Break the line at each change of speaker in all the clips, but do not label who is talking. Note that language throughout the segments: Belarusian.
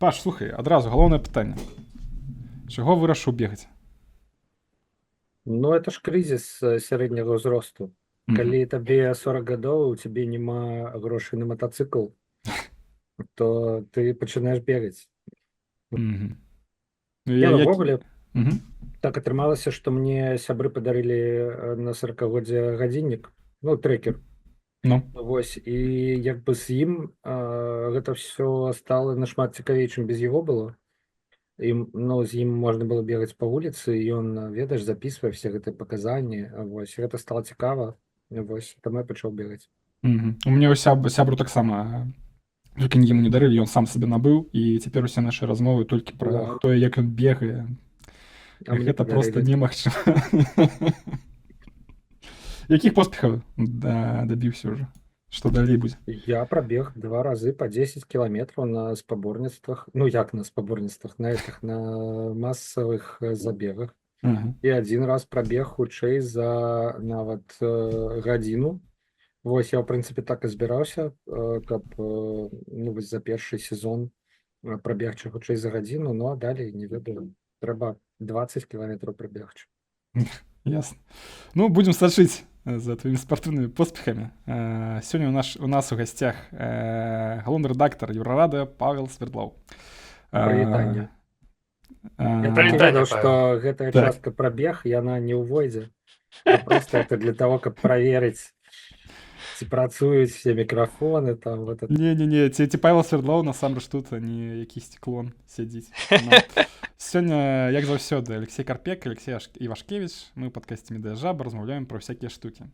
Паш, слухай, адразу галоўнае пытанне. Чаго вырашыў бегаць?
Ну, это ж кризис сярэдняга ўзросту.
Мгм.
Калі табе 40 гадоў, у цябе няма грошай на матацыкл, то ты пачынаеш бегаць.
Мгм. Ну,
Не, ну,
які...
увогуле,
Мгм.
так атрымалася, што мне сябры падарылі на 40-годдзе гадзіннік, ну, трекер.
Ну,
Вось, і як бы з ім гэта ўсё стала нашмат цікавей, чым без яго было. І, ну, з ім можна было бегаць па вуліцы, і ён, ведаеш, запісвае все гэтыя паказанні. Вось, гэта стала цікава. Вось, таму я пачаў бегаць.
мгм. У мяне сябру таксама толькі яму не дарылі, ён сам сабе набыў, і цяпер усе нашы размовы толькі пра
Да,
тое, як ён бегае.
а мне
Гэта проста
падарылі.
немагчыма. Якіх поспехаў дабіўся ўжо? Што далей будзе?
Я прабег 2 разы па 10 кіламетраў на спаборніцтвах. Ну, як на спаборніцтвах, на масавых забегах.
Ага.
І адзін раз прабег хутчэй за нават гадзіну. Вось, я, ў прынцыпе, так і збіраўся, каб, ну, вось за першы сезон прабегчы хутчэй за гадзіну, ну, а далей, не ведаю, трэба 20 кіламетраў прабегчы.
Ясно. Ну, будем сачыць за твоими спартыўнымі поспехамі. Сёння у нас у гасцях галоўны рэдактар Еўрарады Павел Свердлоў.
Прывітанне. Я так і
Прывітанне,
ведаў, што
Павел.
гэтая
Так.
частка пра бег, яна не ўвойдзе, а проста это для таго, каб праверыць, ці працуюць все мікрафоны, там, вот это.
Не-не-не, ці Павел Свердлоў насамрэч тут, а не якісьці клон сядзіць. Ну. Сёння, як заўсёды, Алексей Карпек, Алексей Івашкевіч, мы ў падкасці Медыяжаба размаўляем пра всякія штукі.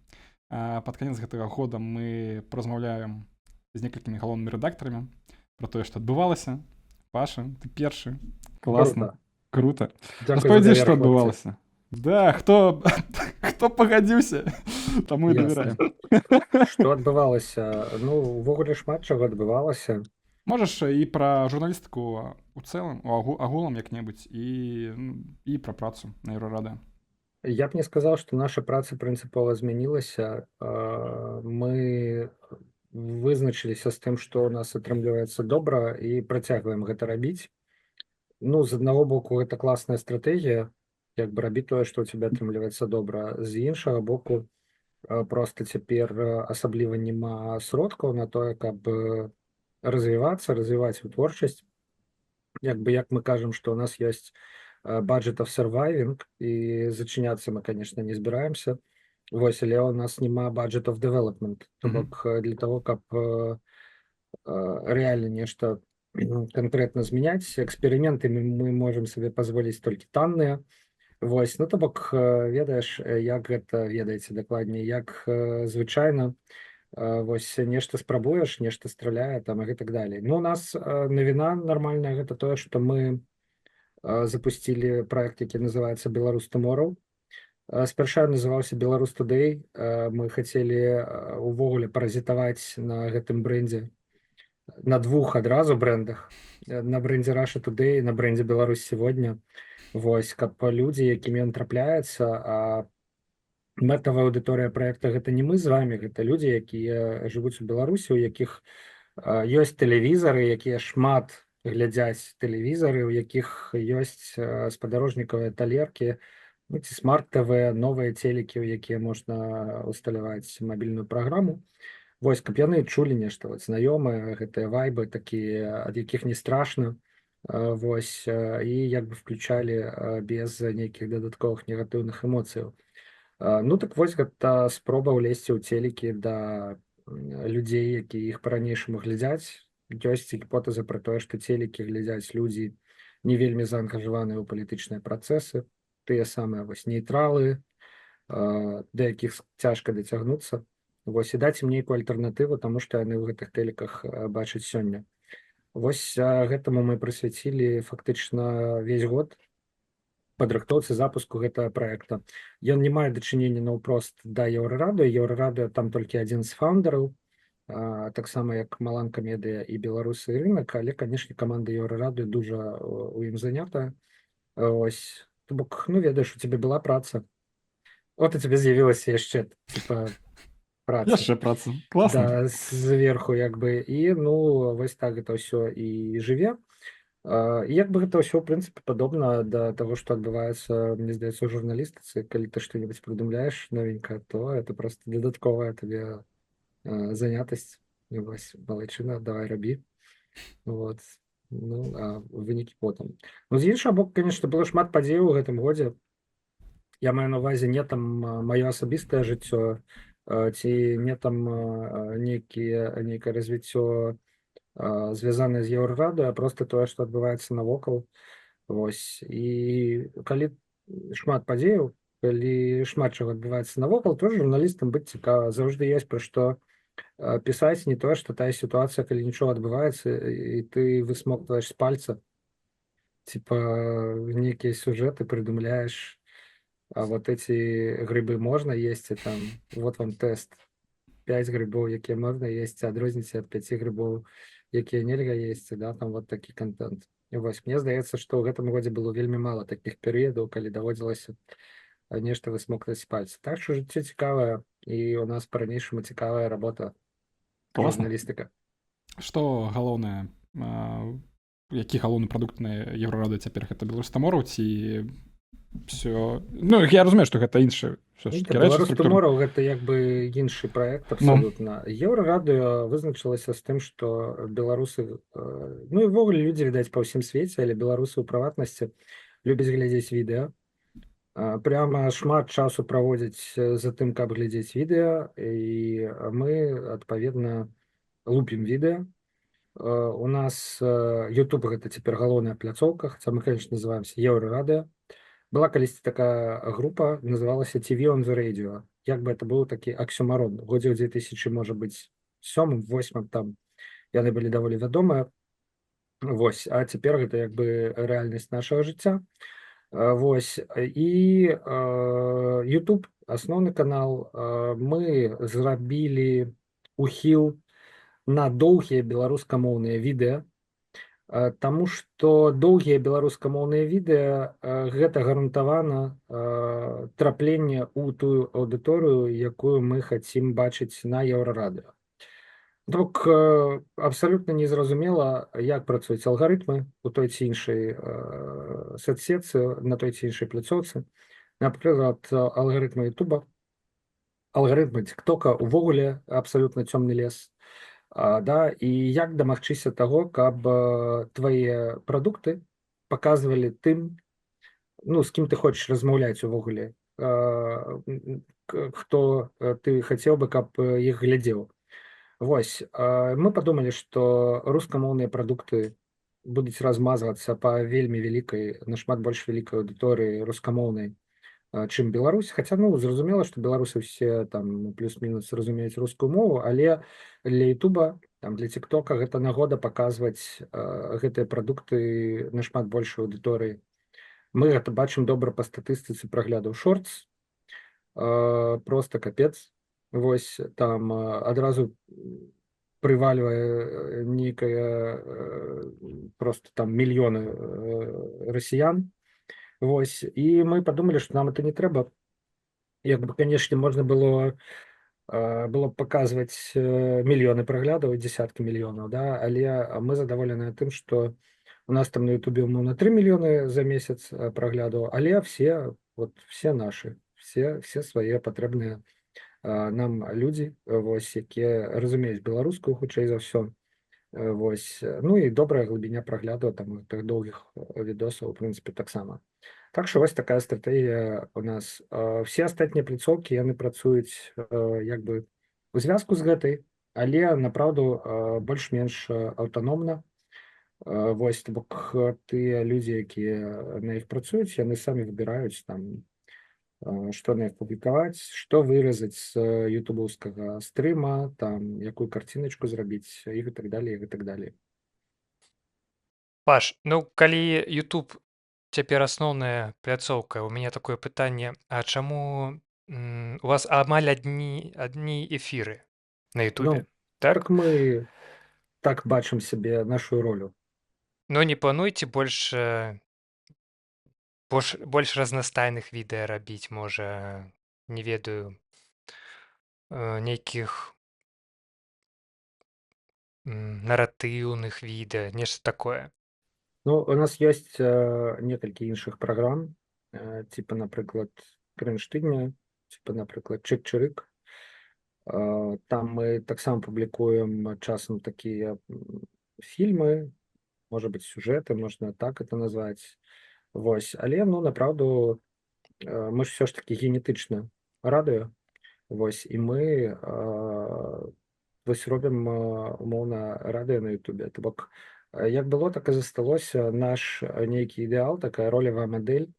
Пад канец гэтага года мы паразмаўляем з некалькімі галоўнымі рэдактарамі пра тое, што адбывалася. Паша, ты першы. Класна. Круто.
Дзякуй за
Распавядзі,
давер,
што
хлопцы.
адбывалася. Да, хто пагадзіўся, таму і
Ясна.
давяраем.
Што адбывалася? Ну, увогуле шмат чаго адбывалася.
Можаш і пра журналістыку у цэлым, агулам як-небудзь, і пра працу на Еўрарады.
Я б не сказаў, што наша праца прынцыпова змянілася. Мы вызначыліся з тым, што ў нас атрымліваецца добра, і працягваем гэта рабіць. Ну, з аднаго боку, гэта класная стратэгія, як бы рабіць тое, што ў цябе атрымліваецца добра. З іншага боку, проста цяпер асабліва няма сродкаў на тое, каб развівацца, развіваць вытворчасць. Як мы кажам, што ў нас ёсць budget of surviving, і зачыняцца мы, конечно, не збіраемся. Вось, але у нас няма budget of development. То бок для того, каб рэальна нешта канкрэтна змяняць, эксперыменты мы можам сабе пазволіць толькі танныя. Вось, ну, то бок, ведаеш, як гэта, ведаеце дакладней, як звычайна, вось нешта спрабуеш, нешта страляе там і гэтак далей. Ну, у нас навіна нармальная, гэта тое, што мы запусцілі праект, які называецца Беларус Tomorrow. Спярша называўся Беларус Today. Мы хацелі увогуле паразітаваць на гэтым брэндзе, на двух адразу брэндах, на брэндзе Russia Today і на брэндзе Беларусь сегодня. Вось, каб людзі, якім ён трапляецца, а мэтавая аўдыторыя праекта гэта не мы з вамі, гэта людзі, якія жывуць у Беларусі, у якіх ёсць тэлевізары, якія шмат глядзяць тэлевізары, у якіх ёсць спадарожнікавыя талеркі, ну, ці смарт-ТВ, новыя телекі, у якія можна усталяваць мабільную праграму. Вось, каб яны чулі нешта, вот, знаёмыя, гэтыя вайбы такія, ад якіх не страшна. Вось, і як бы включалі без нейкіх дадатковых негатыўных эмоцыяў. Ну, так вось, гэта спроба ўлезці ў телекі да людзей, якія іх па-ранейшаму глядзяць. Ёсць гіпотэза пра тое, што телекі глядзяць людзі не вельмі заангажаваныя ў палітычныя працэсы, тыя самыя вось нейтралы, да якіх цяжка дацягнуцца. Вось, і даць ім нейкую альтэрнатыву, таму што яны ў гэтых телеках бачаць сёння. Вось гэтаму мы прысвяцілі фактычна весь год падрыхтоўцы запуску гэтага праекта. Ён не мае дачынення наўпрост да Еўрарадыё. Еўрарадыё там толькі адзін з фаўндараў, таксама як Маланка Медыя і Беларусы і рынак, але, канешне, каманда Еўрарадыё дужа у ім занята. Ось, то бок, ну, ведаеш, у цябе была праца. От у цябе з'явілася яшчэ, типа, праца.
Яшчэ праца. Класна.
Да, зверху, як бы, і, ну, вось так гэта ўсё і жыве. І як бы гэта ўсё ў прынцыпе падобна да таго, што адбываецца, мне здаецца, у журналістыцы. Калі ты што-небудзь прыдумляеш новенькае, то это проста дадатковая табе занятасць. І вось малайчына, давай рабі. Вот. Ну, а вынікі потым. Ну, з іншага боку, канешне, было шмат падзеяў у гэтым годзе. Я маю на ўвазе не там маё асабістае жыццё, ці не там нейкае развіццё звязанае з еўрарадыё, а проста тое, што адбываецца навокал. Вось. І калі шмат падзеяў, калі шмат чаго адбываецца навокал, то журналістам быць цікава. Заўжды ёсць пра што пісаць, не тое, што тая сітуацыя, калі нічога адбываецца, і ты высмоктваеш з пальца, типа нейкія сюжэты прыдумляеш, а вот эти грибы можно есть, и там, вот вам тест. 5 грибов, якія можна есці, адрозніце ад 5 грибоў, якія нельга есці, да, там вот такі контент. І вось, мне здаецца, што ў гэтым годзе было вельмі мала такіх перыядаў, калі даводзілася нешта высмоктаць з пальца. Так што жыццё цікавае, і у нас па-ранейшаму цікавая работа,
Класна.
журналістыка.
Што галоўнае, які галоўны прадукт на еўрарадыё цяпер, гэта беларускі мову ці все. Ну, я разумею, што гэта іншы
Беларускі мораў гэта як бы іншы праект абсалютна. Еўрарадыё вызначылася з тым, што беларусы, ну і ўвогуле людзі, відаць, па ўсім свеце, але беларусы ў прыватнасці любяць глядзець відэа. Пряма шмат часу праводзяць за тым, каб глядзець відэа, і мы, адпаведна, лупім відэа. У нас YouTube гэта цяпер галоўная пляцоўка, хаця мы, конечно, называемся Еўрарадыё. Была калісьці такая група, называлася TV on the Radio. Як бы это быў такі аксюмарон. Годзе ў 2000, можа быць, 7-8 там яны былі даволі вядомыя. Вось, а цяпер гэта як бы рэальнасць нашага жыцця. Вось, і YouTube, асноўны канал, мы зрабілі ухіл на доўгія беларускамоўныя відэа, таму што доўгія беларускамоўныя відэа гэта гарантавана трапленне ў тую аўдыторыю, якую мы хацім бачыць на еўрарадыё. Бок абсалютна незразумела, як працуюць алгарытмы у той ці іншай соцсетцы, на той ці іншай пляцоўцы. Напрыклад, алгарытмы Ютуба, алгарытмы ТикТока увогуле абсалютна цёмны лес. Да, і як дамагчыся таго, каб твае прадукты паказвалі тым, ну, з кім ты хочаш размаўляць увогуле, хто ты хацеў бы, каб іх глядзеў. Вось, мы падумалі, што рускамоўныя прадукты будуць размазвацца па вельмі вялікай, нашмат больш вялікай аўдыторыі рускамоўнай, чым Беларусь. Хаця, ну, зразумела, што беларусы ўсе там плюс-мінус разумеюць рускую мову, але для Ютуба, там, для ТикТока гэта нагода паказваць гэтыя прадукты нашмат большай аўдыторыі. Мы гэта бачым добра па статыстыцы праглядаў шортс, просто капец. Вось, там адразу прывальвае нейкая просто там мільёны расіян. Вось, і мы падумалі, што нам это не трэба. Як бы, канешне, можна было б паказваць мільёны праглядаў, дзесяткі мільёнаў, да, але мы задаволеныя тым, што у нас там на Ютубе умоўна 3 мільёны за месяц праглядаў, але все нашы, все свае патрэбныя нам людзі, вось, якія разумеюць беларускую хутчэй за ўсё. Вось, ну і добрая глыбіня прагляду там тых доўгіх відосаў, у прынцыпе, таксама. Так што вось такая стратэгія у нас. Все астатнія пляцоўкі, яны працуюць як бы у звязку з гэтай, але направду больш-менш аўтаномна. Вось, то бок тыя людзі, якія на іх працуюць, яны самі выбіраюць там, што на іх публікаваць, што выразаць з ютубаўскага стрыма, там, якую карціначку зрабіць, і гэтак далей, і гэтак далей.
Паш, ну калі YouTube цяпер асноўная пляцоўка, у мяне такое пытанне, а чаму у вас амаль адні эфіры на Ютубе?
Ну, так мы так бачым сябе нашу ролю.
Ну не плануеце больш разнастайных відэа рабіць, можа, не ведаю, нейкіх наратыўных відэа, нешта такое.
Ну, у нас ёсць некалькі іншых праграм, типа, напрыклад, Крынштыдня, типа, напрыклад, Чык-чырык. Там мы таксама публікуем часам такія фільмы, можа быць, сюжэты, можна так это назваць. Вось, але, ну, направду, мы ж ўсё ж такі генетычна радыё. Вось, і мы вось робім умоўна радыё на Ютубе. То бок, як было, так і засталося. Наш нейкі ідэал, такая ролевая мадэль.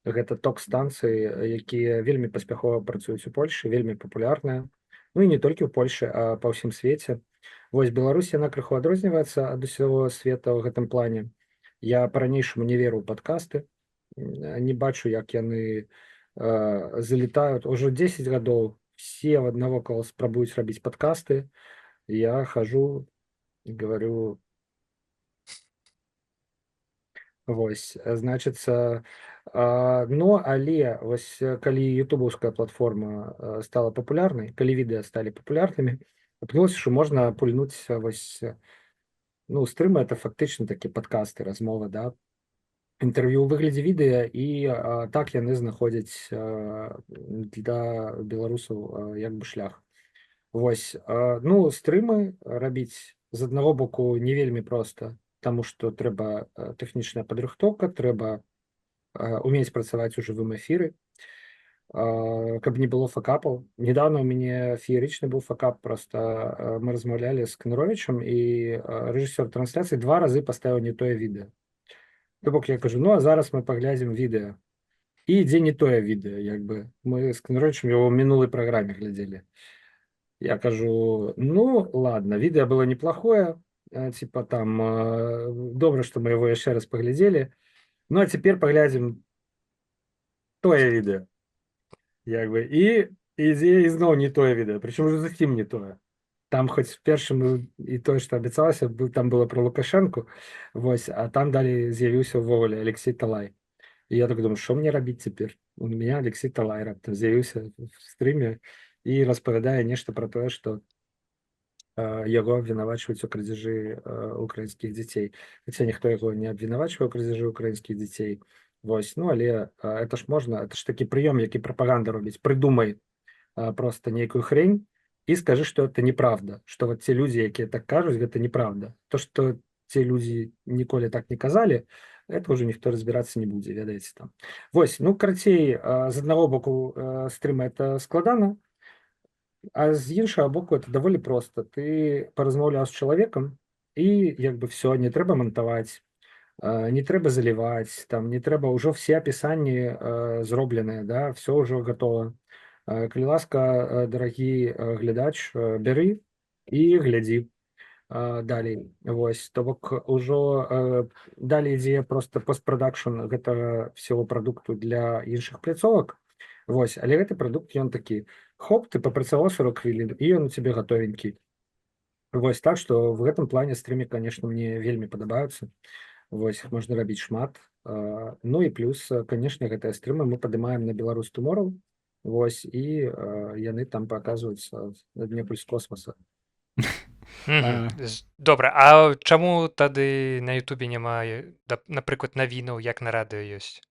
Гэта ток-станцыі, якія вельмі паспяхова працуюць у Польшы, вельмі папулярныя. Ну і не толькі ў Польшы, а па ўсім свеце. Вось Беларусь, яна крыху адрозніваецца ад усяго света ў гэтым плане. Я па-ранейшаму не веру ў падкасты, не бачу, як яны залетают. Уже 10 гадоў все навокал спрабуюць рабіць падкасты. Я хожу и говорю, вось, значыцца, но але вось калі ютубаўская платформа стала папулярнай, калі відэа сталі папулярнымі, атрымалася, што можна пульнуць вось, ну, стрымы это фактычна такі падкасты, размова, да, інтэрв'ю ў выглядзе відэа, і так яны знаходзяць для беларусаў як бы шлях. Вось, ну, стрымы рабіць з аднаго боку не вельмі проста, таму што трэба тэхнічная падрыхтоўка, трэба умець працаваць у жывым эфіры, каб не было факапаў. Недавно ў мяне феерычны быў факап, проста мы размаўлялі з Канаровічам, і рэжысёр трансляцыі 2 разы паставіў не тое відэа. То бок я кажу, ну, а зараз мы паглядзім відэа. І ідзе не тое відэа, як бы. Мы з Канаровічам яго ў мінулай праграме глядзелі. Я кажу, ну, ладно, видео было неплохое, типа там, добро, что мы его еще раз поглядели, ну, а теперь поглядим тое видео. Як бы, і зноў не тое відэа, прычым уже зусім не тое. Там хоць першым і тое, што абяцалася, там было про Лукашэнку, вось, а там далей з'явіўся ўвогуле Алексей Талай. І я так думаю, што мне рабіць цяпер? У меня Алексей Талай раптам з'явіўся в стрыме і распавядае нешта пра тое, што яго абвінавачваюць у крадзяжы украінскіх дзяцей. Хаця ніхто яго не абвінавачвае ў крадзяжы украінскіх дзяцей. Вось, ну, але это ж можна, это ж такі прыём, які прапаганда робіць. Прыдумай просто нейкую хрень і скажы, што это неправда, што вот те людзі, якія так кажуць, гэта неправда. То, што те людзі ніколі так не казалі, это уже ніхто разбірацца не будзе, ведаеце там. Вось, ну, карацей, з аднаго боку стрыма это складана, а з іншага боку это даволі проста. Ты паразмаўляў з чалавекам, і як бы все, не трэба мантаваць, не трэба заліваць, там не трэба, ўжо все апісанні зробленыя, да, все ўжо гатова. Калі ласка, дарагі глядач, бяры і глядзі далей. Вось, то бок ужо далей ідзе проста постпрадакшн гэтага всего прадукту для іншых пляцовак. Вось, але гэты прадукт, ён такі, хоп, ты папрацаваў 40 хвілін, і ён у цябе гатовенькі. Вось, так што в гэтым плане стрымы, конечно, мне вельмі падабаюцца. Вось, іх можна рабіць шмат. Ну і плюс, конечно, гэтыя стрымы мы падымаем на Беларусь Tomorrow. Вось, і яны там паказваюцца на дне пульс космоса.
Добра, а чаму тады на Ютубе няма, напрыклад, навінаў, як на радыё ёсць?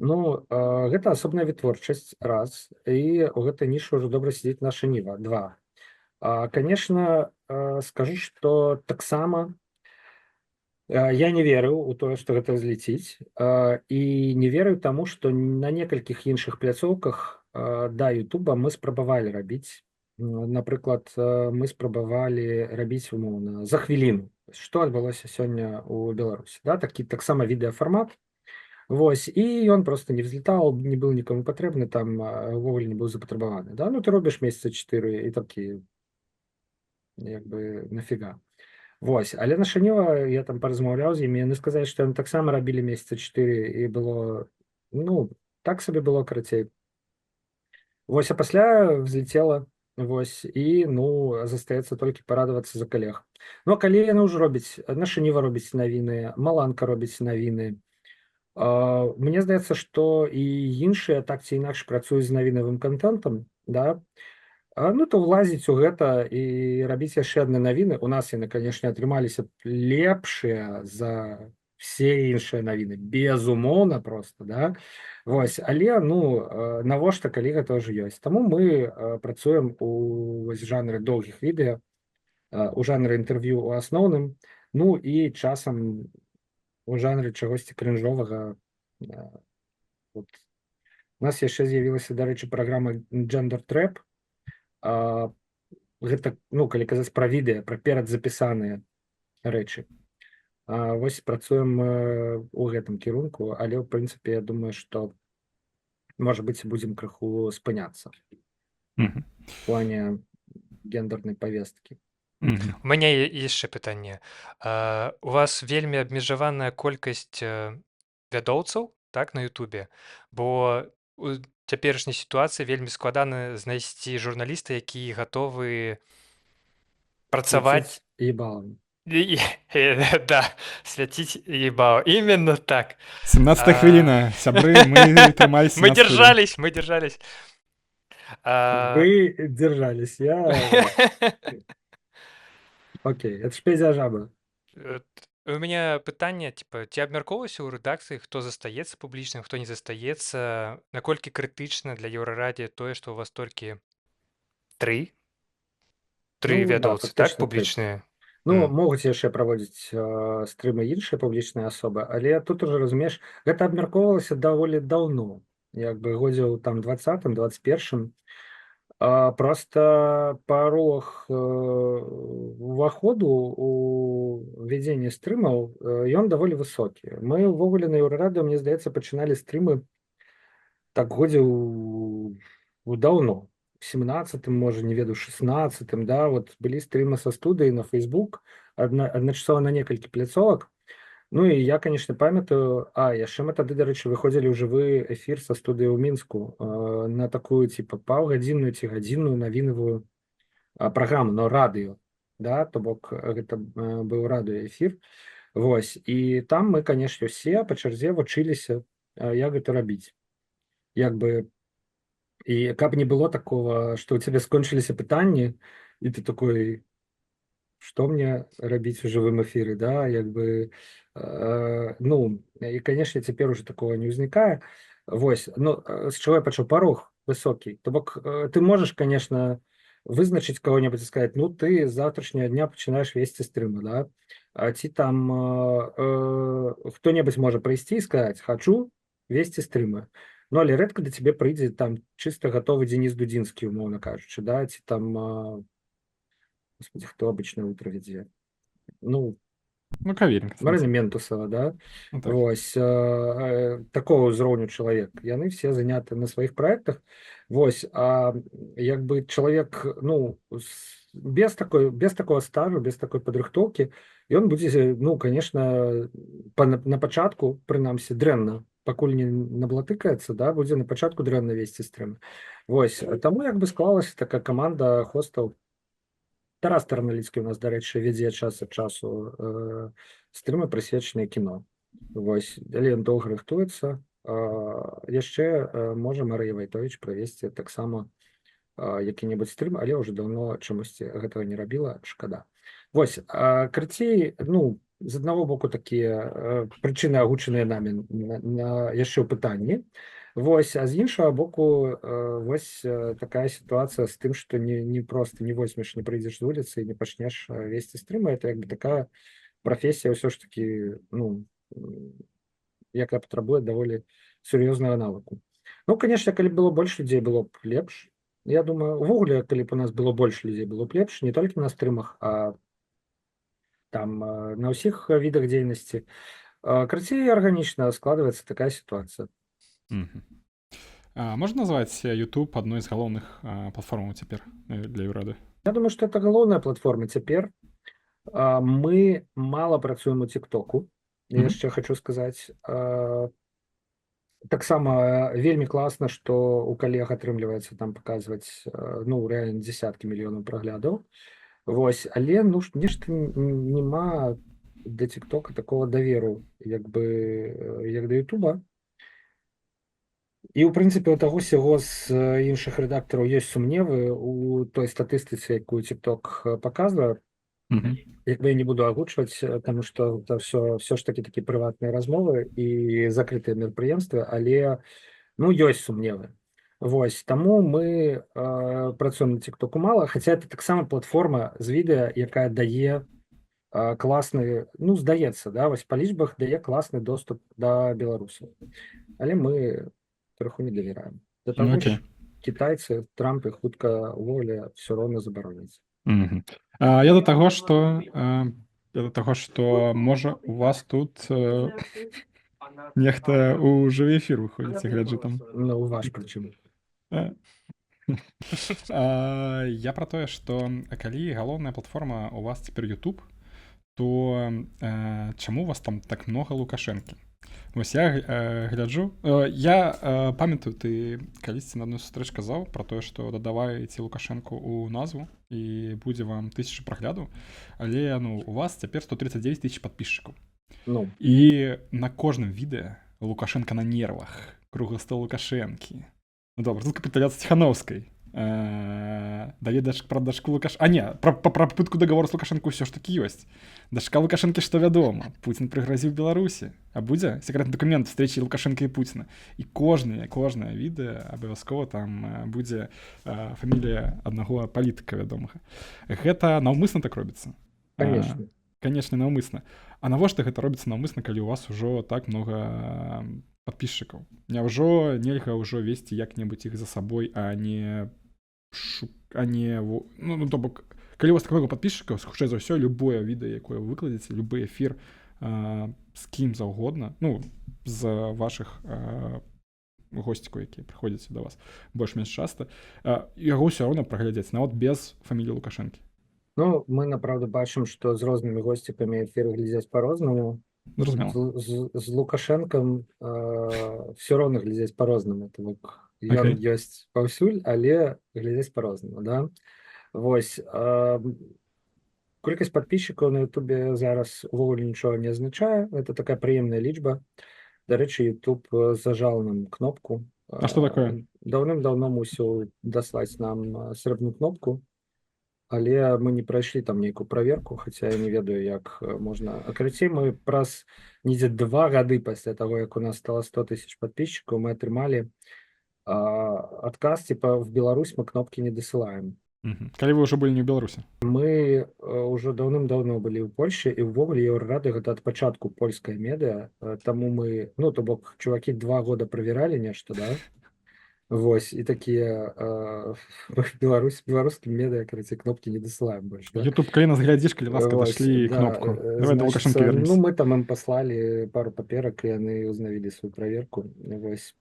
Ну, гэта асобная вытворчасць, раз, і ў гэтай нішы ўжо добра сядзіць наша ніва, два. Конечно, скажу, што таксама я не верыў у тое, што гэта зляціць, і не верыў таму, што на некалькіх іншых пляцоўках да Ютуба мы спрабавалі рабіць. Напрыклад, мы спрабавалі рабіць умоўна за хвіліну. Што адбылося сёння ў Беларусі, да, такі таксама відэафармат. Вось, і ён просто не взлетаў, не быў нікому патрэбны, там увогуле не быў запатрабаваны, да, ну ты робіш месяца 4 і такі, як бы, нафіга. Вось, але наша ніва, я там паразмаўляў з імі, яны сказалі, што яны таксама рабілі месяца 4, і было, ну, так сабе было карацей. Вось, а пасля взлетела, вось, і, ну, застаецца толькі парадавацца за калег. Ну, а калі яны ўжо робіць, наша ніва робіць навіны, Маланка робіць навіны, мне здаецца, што і іншыя так ці інакш працуюць з навінавым контентам, да, ну, то влазіць у гэта і рабіць яшчэ адны навіны. У нас яны, канешне, атрымаліся лепшыя за все іншыя навіны, безумоўна проста, да. Вось, але ну навошта, калі гэта ўжо ёсць. Таму мы працуем у вось жанры доўгіх відэа, у жанры інтэрв'ю у асноўным, ну і часам у жанры чагосьці крынжовага. Вот. У нас яшчэ з'явілася, дарэчы, праграма Gender Trap. Гэта, ну, калі казаць пра відэа, пра перадзапісаныя рэчы. Вось працуем у гэтым кірунку, але ў прынцыпе я думаю, што можа быць будзем крыху спыняцца
Мгм.
в плане гендернай павесткі.
Мгм.
У мяне яшчэ пытанне. У вас вельмі абмежаваная колькасць вядоўцаў, так, на Ютубе? Бо у цяперашняй сітуацыі вельмі складана знайсці журналіста, які гатовы працаваць
Свяціць ебалам.
да, свяціць ебаў. Именно так.
17
А,
хвіліна, сябры, мы трымаліся
Мы
17 хвілін.
мы держались. А,
Вы держались, я... Окей, это ж Петя Жаба.
У мяне пытанне, типа, ці абмяркоўвалася ў рэдакцыі, хто застаецца публічным, хто не застаецца, наколькі крытычна для Еўрарадіо тое, што у вас толькі тры
Ну, да,
вядоўцы, так,
фактычна 3.
публічныя?
Ну, могуць яшчэ праводзіць стрымы іншыя публічныя асобы, але тут ужо, разумееш, гэта абмяркоўвалася даволі даўно, як бы годзе там 20-м, 21-м. Просто парог уваходу у вядзенне стрымаў ён даволі высокі. Мы ўвогуле на Еўрарадыё, мне здаецца, пачыналі стрымы так годзе у даўно. 17-м, можа, не ведаю, 16-м, да, вот былі стрымы са студыі на Facebook, адначасова на некалькі пляцовак. Ну і я, конечно, памятаю, яшчэ мы тады, дарэчы, выходзілі ў жывы эфір са студыі ў Мінску на такую, типа, паўгадзінную ці гадзінную навінавую праграму, но радыё, да, то бок гэта быў радыёэфір. Вось, і там мы, конечно, усе па чарзе вучыліся, як гэта рабіць. Як бы, і каб не было такого, што ў цябе скончыліся пытанні, і ты такой, што мне рабіць у жывым эфіры, да, як бы, ну, і, конечно, цяпер уже такого не ўзнікае. Вось, ну, з чаго я пачаў? Парог высокі. То бок ты можаш, конечно, вызначыць кого-небудзь і сказаць, ну, ты з завтрашняга дня пачынаеш весці стрымы, да, ці там хто-небудзь можа прыйсці і сказаць, хачу весці стрымы. Ну, але рэдка да цябе прыйдзе там чыста гатовы Денис Дудзінскі, умоўна кажучы, да, ці там, господи, хто обычно утро вядзе? Ну,
Каверінг.
Марына Ментусова, да?
Ну, так.
Вось, такого ўзроўню чалавек. Яны все заняты на сваіх праектах. Вось, як бы чалавек, ну, без такого стажу, без такой падрыхтоўкі, ён будзе, ну, конечно, на пачатку, прынамсі, дрэнна, пакуль не наблатыкаецца, да, будзе на пачатку дрэнна весці стрым. Вось, таму як бы склалася такая каманда хостаў. Тарас Тарналіцкі у нас, дарэчы, вядзе час ад часу стрымы, прысвечаныя кіно. Вось, але ён доўга рыхтуецца. Яшчэ можа Марыя Вайтовіч правесці таксама які-небудзь стрым, але ўжо даўно чамусьці гэтага не рабіла, шкада. Вось, карацей, ну, з аднаго боку такія прычыны агучаныя намі яшчэ ў пытанні. Вось, а з іншага боку, вось такая сітуацыя з тым, што не просто не возьмеш, не прыйдзеш з вуліцы і не пачнеш весці стрымы, это як бы такая прафесія ўсё ж такі, ну, якая патрабуе даволі сур'ёзнага навыку. Ну, конечно, калі было больш людзей, было б лепш. Я думаю, увогуле, калі б у нас было больш людзей, было б лепш, не толькі на стрымах, а там на ўсіх відах дзейнасці. Карацей, арганічна складваецца такая сітуацыя.
Можна назваць YouTube адной з галоўных платформаў цяпер для Еўрады?
Я думаю, што это галоўная платформа цяпер. Мы мала працуем у TikTok, я яшчэ хочу сказаць. Таксама вельмі класна, што у калег атрымліваецца там паказваць, ну, рэальна дзесяткі мільёнаў праглядаў. Вось, але, ну, нешта няма да TikTok такого даверу, як бы, як да Ютуба. І, ў прынцыпе, у таго сяго з іншых рэдактараў ёсць сумневы у той статыстыцы, якую TikTok паказвае.
Мгм.
Якби я не буду агучваць, таму што это все ж такі такія прыватныя размовы і закрытыя мерапрыемствы, але ну ёсць сумневы. Вось таму мы працуем на тиктоку мала, хаця это таксама платформа з відэа, якая дае класны, ну здаецца, да, вось па лічбах дае класны доступ да беларусаў. Але мы крыху не давяраем. Да
Ну
таго
окей.
ж кітайцы, Трамп іх хутка ўвогуле ўсё роўна забароняць.
Мгм. Я до таго, што можа у вас тут нехта ў жывы эфір выходзіць, я гляджу там.
Ну ваш прычым.
А, Я пра тое, што калі галоўная платформа у вас цяпер YouTube, то чаму у вас там так много Лукашэнкі? Вось я гляджу, я памятаю, ты калісьці на адной сустрэч казаў пра тое, што дадаваеце Лукашэнку ў назву і будзе вам 1000 праглядаў, але ну у вас цяпер 139 000 падписчикаў.
Ну,
І на кожным відэа Лукашенко на нервах, круглы стол Лукашэнкі. Ну добра, тут капітуляцыя Ціхановскай. Дае пра дачку Лукаш... А не, пра попытку договору з Лукашенко ўсё ж такі ёсць. Дачка Лукашэнкі, што вядома, Пуцін прыгразіў Беларусі. А будзе секретны дакумент встречи Лукашенко і Пуціна. І кожнае відэа абавязкова там будзе фамілія аднаго палітыка вядомага. Гэта наўмысна так робіцца?
конечно.
Канешне, наўмысна. А навошта гэта робіцца наўмысна, калі у вас ужо так много подписчикаў? Няўжо нельга ўжо весці як-небудзь іх за сабой, а не ну то бок, калі у вас такога подписчикаў, хутчэй за ўсё, любое відэа, якое вы выкладзеце, любы эфір з кім заўгодна, ну з вашых госцікаў, якія прыходзяць да вас больш-менш часта, яго ўсё роўна праглядзець, нават без фаміліі Лукашэнкі.
Ну, мы направду бачым, што з рознымі госцікамі эфіры глядзяць па-рознаму.
Зразумела.
З Лукашэнкам все роўна глядзець па-рознаму. Ён ёсць паўсюль, але глядзець па-рознаму, да? Вось. Колькасць падписчикаў на Ютубе зараз увогуле нічога не азначае. Это такая прыемная лічба. Дарэчы, YouTube зажал нам кнопку.
А што такое?
Даўным-даўно мусіў даслаць нам срэбную кнопку, але мы не прайшлі там нейкую праверку, хаця я не ведаю, як можна. А карацей, мы праз недзе 2 гады пасля таго, як у нас стало 100 000 подписчикаў, мы атрымалі адказ, типа в Беларусь мы кнопкі не дасылаем.
Калі вы ўжо былі не ў Беларусі?
Мы ўжо даўным-даўно былі ў Польшчы, і ўвогуле Еўрарады гэта ад пачатку польскае медыа, таму мы, ну то бок чувакі 2 года правяралі нешта, да? Вось, і такія беларускім медыа, карацей, кнопкі не дасылаем больш, да?
YouTube, калі нас глядзіш, калі ласка,
Вось,
дашлі
да,
кнопку. Давай да Лукашэнкі
ну,
вернемся.
мы там ім паслалі пару паперак, і яны ўзнавілі сваю праверку. Вось.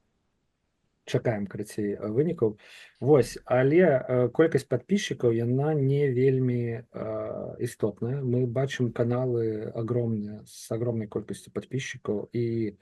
Чакаем, карацей, вынікаў. Вось, але колькасць падписчикаў, яна не вельмі істотная. Мы бачым каналы агромныя, з агромнай колькасцю падписчикаў, і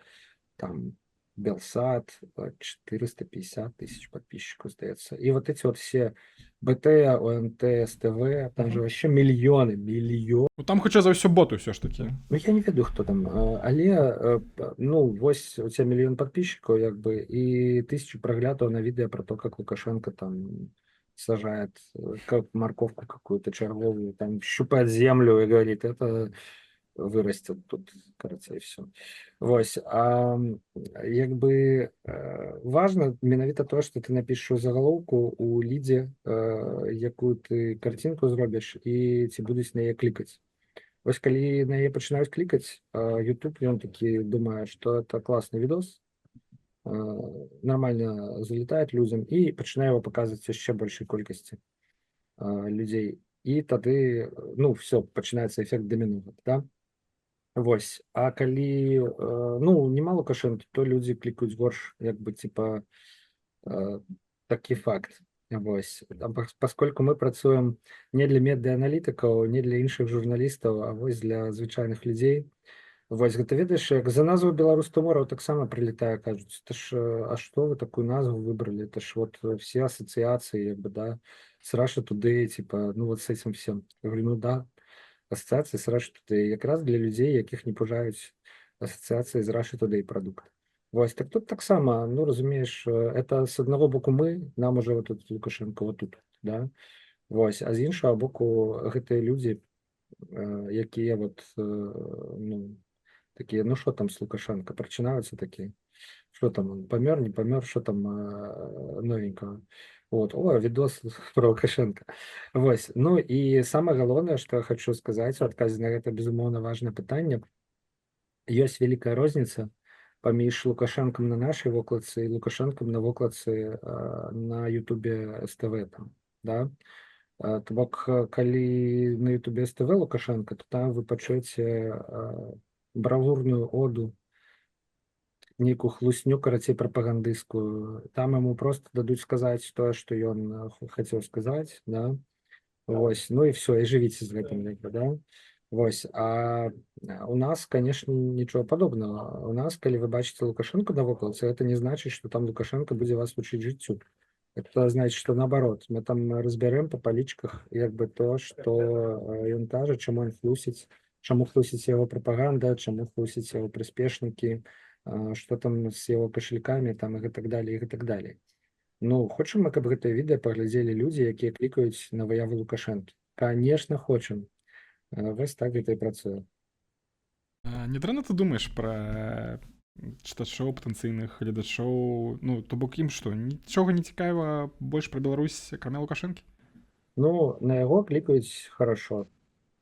там Белсат 450 000 подписчиков, здаецца. І вот эти вот все БТ, ОМТ, СТВ, там же вообще мільёны.
Ну там хутчэй за ўсё боты ўсё ж такі.
Ну я не ведаю, хто там, але ну вось у тебя 1 000 000 подписчиков, як бы, і 1000 праглядаў на відэа про то, как Лукашенко там сажает как морковку какую-то черговую, там щупает землю и говорит, это вырастет тут, кажется, и все. Вось, як бы важно менавіта то, что ты напишешь у заголовку у лідзе, якую ты картинку зробіш, і ці будуць на яе клікаць. Вось калі на яе пачынаюць клікаць, YouTube, ён такі думае, што это класны відос, нормально залетает людзям і пачынае его паказваць яшчэ большай колькасці людзей. І тады, ну, все, пачынаецца эфект даміно, да? Вось, а калі, ну, нема Лукашэнкі, то людзі клікаюць горш, як бы, типа, такі факт. Вось, поскольку мы працуем не для медыааналітыкаў, не для іншых журналістаў, а вось для звычайных людзей. Вось, гэта ведаеш, як за назву беларускамоўнага таксама прилетае, кажуць, это ж, а што вы такую назву выбрали? Это ж вот все ассоциации, як бы, да, с Russia Today, типа, ну вот с этим всем. Я говорю, ну да, ассоциации с Russia Today якраз для людзей, якіх не пужаюць ассоциации з Russia Today прадукт. Вось, так тут таксама, ну, разумееш, это с аднаго боку мы, нам уже вот тут Лукашенко вот тут, да, вось, а з іншага боку гэтыя людзі, якія вот ну такія, ну что там с Лукашенко, прачынаюцца такія, что там он памёр, не памёр, что там новенького. Вот, о, відос про Лукашенко. Вось, ну і самае галоўнае, што я хочу сказаць у адказе на гэта безумоўна важнае пытанне. Ёсць вялікая розніца паміж Лукашэнкам на нашай вокладцы і Лукашэнкам на вокладцы на Ютубе СТВ там, да. То бок, калі на Ютубе СТВ Лукашенко, то там вы пачуеце бравурную оду, нейкую хлусню, карацей, прапагандысцкую. Там яму проста дадуць сказаць тое, што ён хацеў сказаць, да. Вось, ну і все, і жывіце з гэтым, як бы, да. Вось, а у нас, конечно, нічого падобнага. У нас, калі вы бачыце Лукашенко на вокладцы, это не значыць, што там Лукашенко будзе вас вучыць жыццю. Это значит, что наоборот, мы там разберем по палічках як бы то, што ён кажа, чаму ён хлусіць, чаму хлусіць яго прапаганда, чаму хлусіць яго прыспешнікі, што там з яго кашелькамі там і гэтак далей, і гэтак далей. Ну, хочам мы, каб гэтае відэа паглядзелі людзі, якія клікаюць на выяву Лукашэнкі? Конечно, хочам. Вось так гэта і працуе.
Нядрэнна ты думаеш пра чытачоў, патэнцыйных гледачоў, ну, то бок ім што, нічога не цікава больш пра Беларусь, акрамя Лукашэнкі?
Ну, на яго клікаюць хорошо.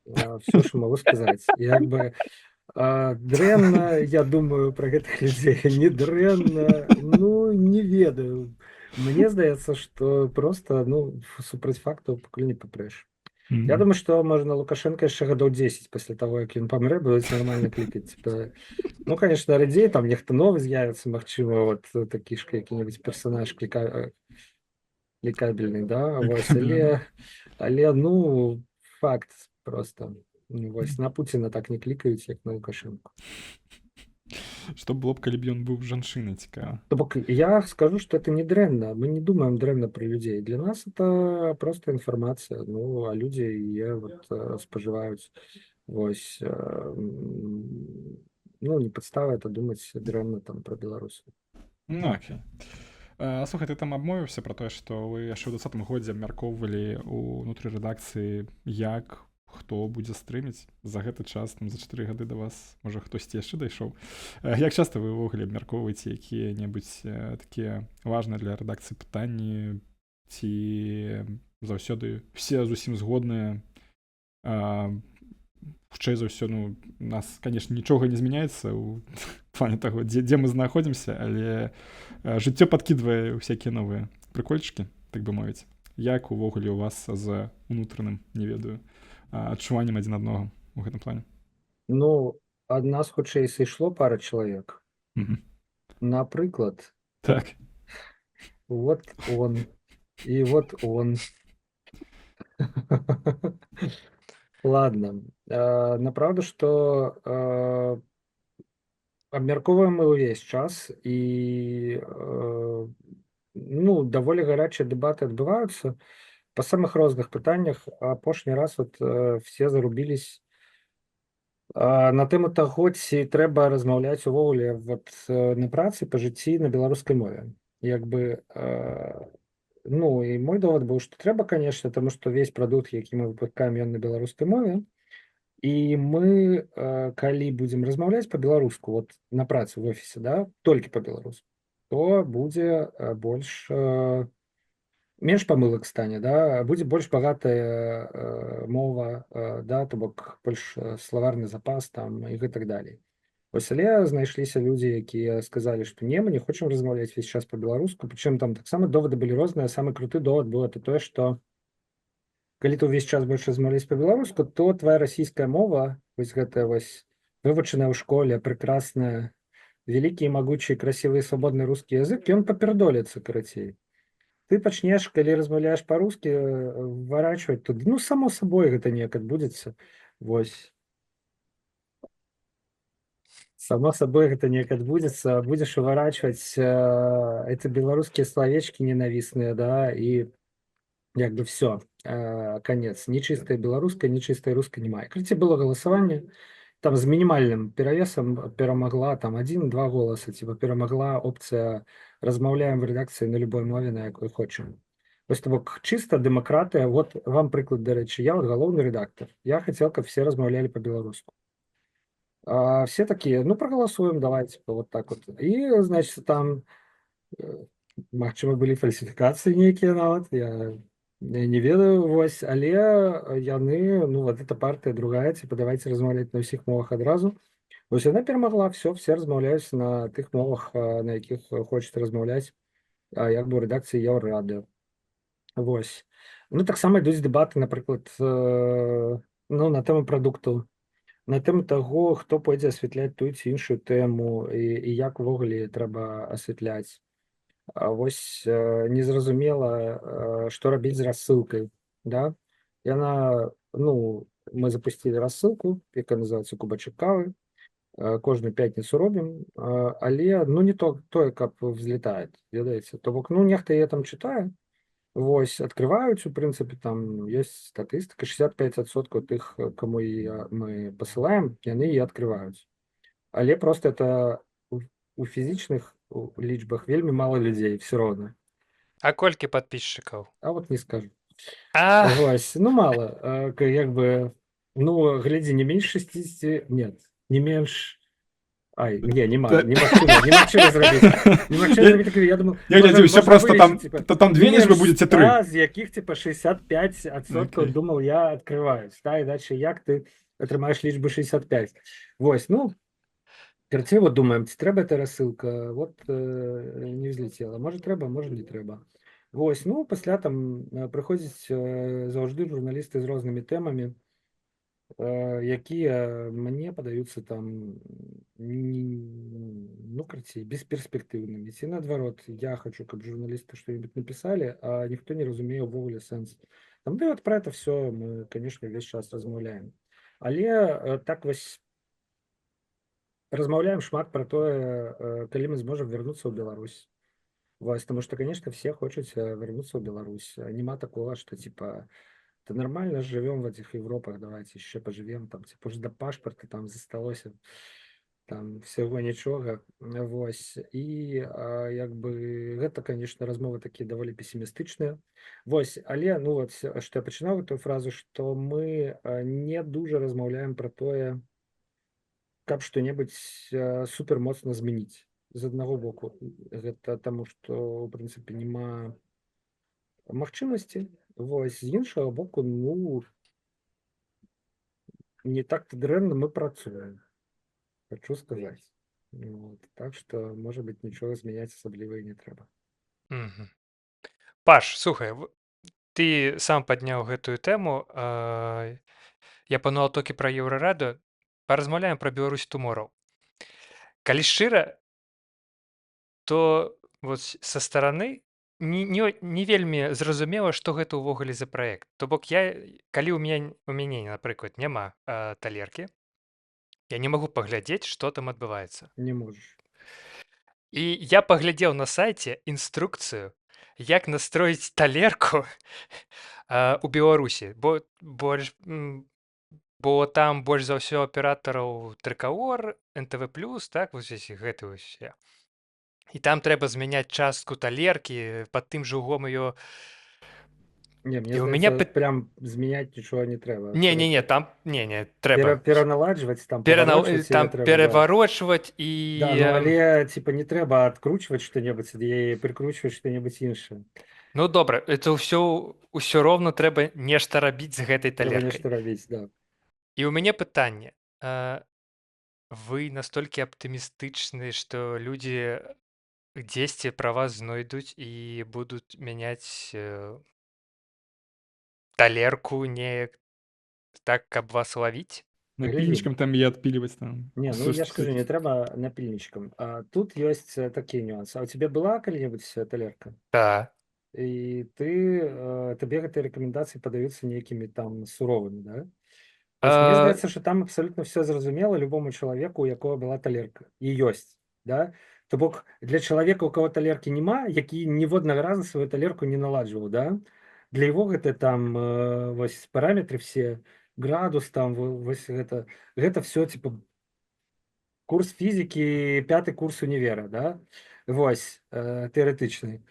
Все, що могу сказаць. Як бы дрэнна, я думаю, пра гэтых людзей, не дрэнна, ну, не ведаю. Мне здаецца, што просто, ну, супраць фактаў пакуль не папрэш. Я думаю, што можна Лукашенко яшчэ гадоў 10 пасля таго, як ён памрэ, будуць нармальна клікаць. Ну, конечно, радзей там нехта новы з'явіцца, магчыма, вот такі ж які-небудзь персонаж клікабельны, да, вось, але, ну, факт просто. Вось, на Пуціна так не клікаюць, як на Лукашенко.
Што было б, калі б ён быў жанчынай, цікава?
То бок, я скажу, что это не дрэнна. Мы не думаем дрэнна про людей. Для нас это просто информация. Ну, а люди ее вот споживаюць. Вось, ну, не падстава это думаць дрэнна там про Беларусь.
Ну, окей. Слухай, ты там абмовіўся пра тое, што вы яшчэ ў 20-м годзе абмяркоўвалі ўнутры рэдакцыі, як хто будзе стрыміць за гэты час, там, за 4 гады да вас, можа, хтосьці яшчэ дайшоў. Як часта вы ўвогуле абмяркоўваеце якія-небудзь такія важныя для рэдакцыі пытанні, ці заўсёды все зусім згодныя? Хутчэй за ўсё, ну, у нас, конечно, нічога не змяняецца ў плане таго, дзе мы знаходзімся, але жыццё падкідвае ўсякія новыя прыкольчыкі, так бы мовіць. Як увогуле у вас з унутраным, не ведаю, адчуваннем адзін аднаго ў гэтым плане?
Ну, ад нас хутчэй сышло пара чалавек. Напрыклад,
так.
Вот он, и вот он. Ладно. Направду, што абмяркоўваем мы ўвесь час, і ну, даволі гарячыя дэбаты адбываюцца по самых розных пытаннях. Апошні раз вот все зарубились на тэму таго, ці трэба размаўляць увогуле вот на працы па жыцці на беларускай мове. Як бы ну, і мой довод быў, што трэба, конечно, таму што весь прадукт, які мы выпускаем, ён на беларускай мове. І мы, калі будзем размаўляць па-беларуску, вот на працы в офісе, да, толькі па-беларуску, то будзе больш менш памылак стане, да, будзе больш багатая мова, да, то бок больш словарны запас там і гэтак далей. Вось, але знайшліся людзі, якія сказалі, што не, мы не хочам размаўляць весь час па-беларуску, прычым там таксама довады былі розныя. Самы круты довад быў это тое, што калі ты ўвесь час больш размаўляць па-беларуску, то твая расійская мова, вось гэтая вось вывучаная ў школе, прекрасная, вялікі і магучы, красивы і свабодны рускі язык, ён папердоліцца, карацей. Ты пачнеш, калі размаўляеш па-рускі, варачваць туды, ну, само сабой гэта неяк адбудзецца, вось. Само сабой гэта неяк адбудзецца, будзеш уварачваць эти беларускія словечкі ненавісныя, да, і як бы все, конец. Ні чистая беларуская, ні чистой русской немає. Калі было галасаванне, там з мінімальным перавесам перамагла там 1-2 голасы, типа перамагла опцыя размаўляем в рэдакцыі на любой мове, на якой хочам. Вось то бок чыста дэмакратыя. Вот вам прыклад, дарэчы, я вот галоўны рэдактар. Я хацеў, каб все размаўлялі па-беларуску. А все такія: "Ну, прагаласуем, давайте". Вот так вот. І, значит, там, магчыма, былі фальсіфікацыі нейкія нават, я не ведаю, вось, але яны, ну, вот эта партыя другая, типа, давайте размаўляць на ўсіх мовах адразу. Вось яна перамагла, все размаўляюць на тых мовах, на якіх хочуць размаўляць, як бы ў рэдакцыі Еўрарадыё. Вось. Ну, таксама ідуць дэбаты, напрыклад, ну, на тэму прадуктаў, на тэму таго, хто пойдзе асвятляць тую ці іншую тэму і як увогуле трэба асвятляць. Вось незразумела, што рабіць з рассылкай, да? Яна, ну, мы запусцілі рассылку, якая называецца «Кубачак кавы». Кожную пятніцу робім, але ну не тое, каб взлетает, ведаеце. То бок, ну, нехта яе там чытае, вось, адкрываюць, у прынцыпе, там ёсць статыстыка, 65% тых, каму мы пасылаем, яны яе адкрываюць. Але проста это у фізічных лічбах вельмі мала людзей всё роўна.
А колькі падпісчыкаў?
А вот не скажу.
А,
Вось, ну, мала. Як бы, ну, глядзі, не менш 60, нет, не менш. Ай, не, немагчыма зрабіць. Немагчыма зрабіць такое, я думал,
Я глядзі, ўсё проста там,
типа,
там две лічбы будзе ці тры.
з якіх, типа, 65%
Окей.
думал, я открываюсь, да, і дальше як ты атрымаеш лічбу 65. Вось, ну, короче, вот думаем, ці трэба эта рассылка, вот не взлетела. Можа трэба, можа не трэба. Вось, ну, пасля там прыходзяць заўжды журналісты з рознымі тэмамі, якія мне падаюцца там, ну, карацей, бесперспектыўнымі. Ці наадварот, я хочу, каб журналісты што-нибудь напісалі, а ніхто не разумее ўвогуле сэнс. Там, да, вот про это все мы, конечно, весь час размаўляем. Але так вось размаўляем шмат про тое, калі мы зможам вярнуцца ў Беларусь. Вось, потому что, конечно, все хочуць вярнуцца ў Беларусь. Нема такого, что типа да нормально живем в этих Европах, давайте еще поживем, там, типа, ж до пашпарта там засталося там всего нічога, вось, і як бы гэта, конечно, размовы такія даволі пессімістычныя, вось, але, ну, вот, што я пачынаў эту фразу, што мы не дужа размаўляем пра тое, каб што-небудзь супер моцна змяніць. З аднаго боку, гэта таму, што, у прынцыпе, няма магчымасці. Вось, з іншага боку, ну, не так-то дрэнна мы працуем, хочу сказаць. Вот. Так што, можа быць, нічога змяняць асабліва і не трэба.
Мгм. Паш, слухай, ты сам падняў гэтую тэму. Я пануў толькі пра Еўрарадыё. Паразмаўляем пра Беларусь Tomorrow. Калі шчыра, то вот са стараны не вельмі зразумела, што гэта ўвогуле за праект. То бок калі у мяне, напрыклад, няма талеркі, я не магу паглядзець, што там адбываецца.
Не можаш.
І я паглядзеў на сайце інструкцыю, як настроіць талерку у Беларусі, бо там больш за ўсё аператараў Трыкалор, НТВ+, так, вось гэты ўсе. І там трэба змяняць частку талеркі, пад тым жа углом её.
Не, мне
І ў мяне
здаецца, прям змяняць нічога не трэба.
Не, там трэба
Пераналаджваць, там паварочваць
там
яе трэба, да.
пераварочваць і
Да, ну, але, типа, не трэба адкручваць што-небудзь і прыкручваць што-небудзь іншае.
Ну, добра, это ўсё роўна трэба нешта рабіць з гэтай
Трэба
талеркай.
нешта рабіць, да.
І ў мяне пытанне. Вы настолькі аптымістычны, што людзі дзесьці пра вас знойдуць і будуць мяняць талерку неяк так, каб вас лавіць?
Напильничком там и отпиливать там.
Не, ну я ж кажу, не трэба напільнічкам. Тут ёсць такі нюанс. А у цябе была калі-небудзь талерка?
Да.
І табе гэтыя рэкамендацыі падаюцца нейкімі там суровымі, да? Мне здаецца, што там абсалютна все зразумела любому чалавеку, у якога была талерка. І ёсць, да? То бок для чалавека, у каго талеркі няма, які ніводнага разу сваю талерку не наладжваў, да? Для яго гэта там вось параметры все, градус там, вось гэта все типа курс фізікі, 5-й курс універа, да? Вось, тэарэтычны.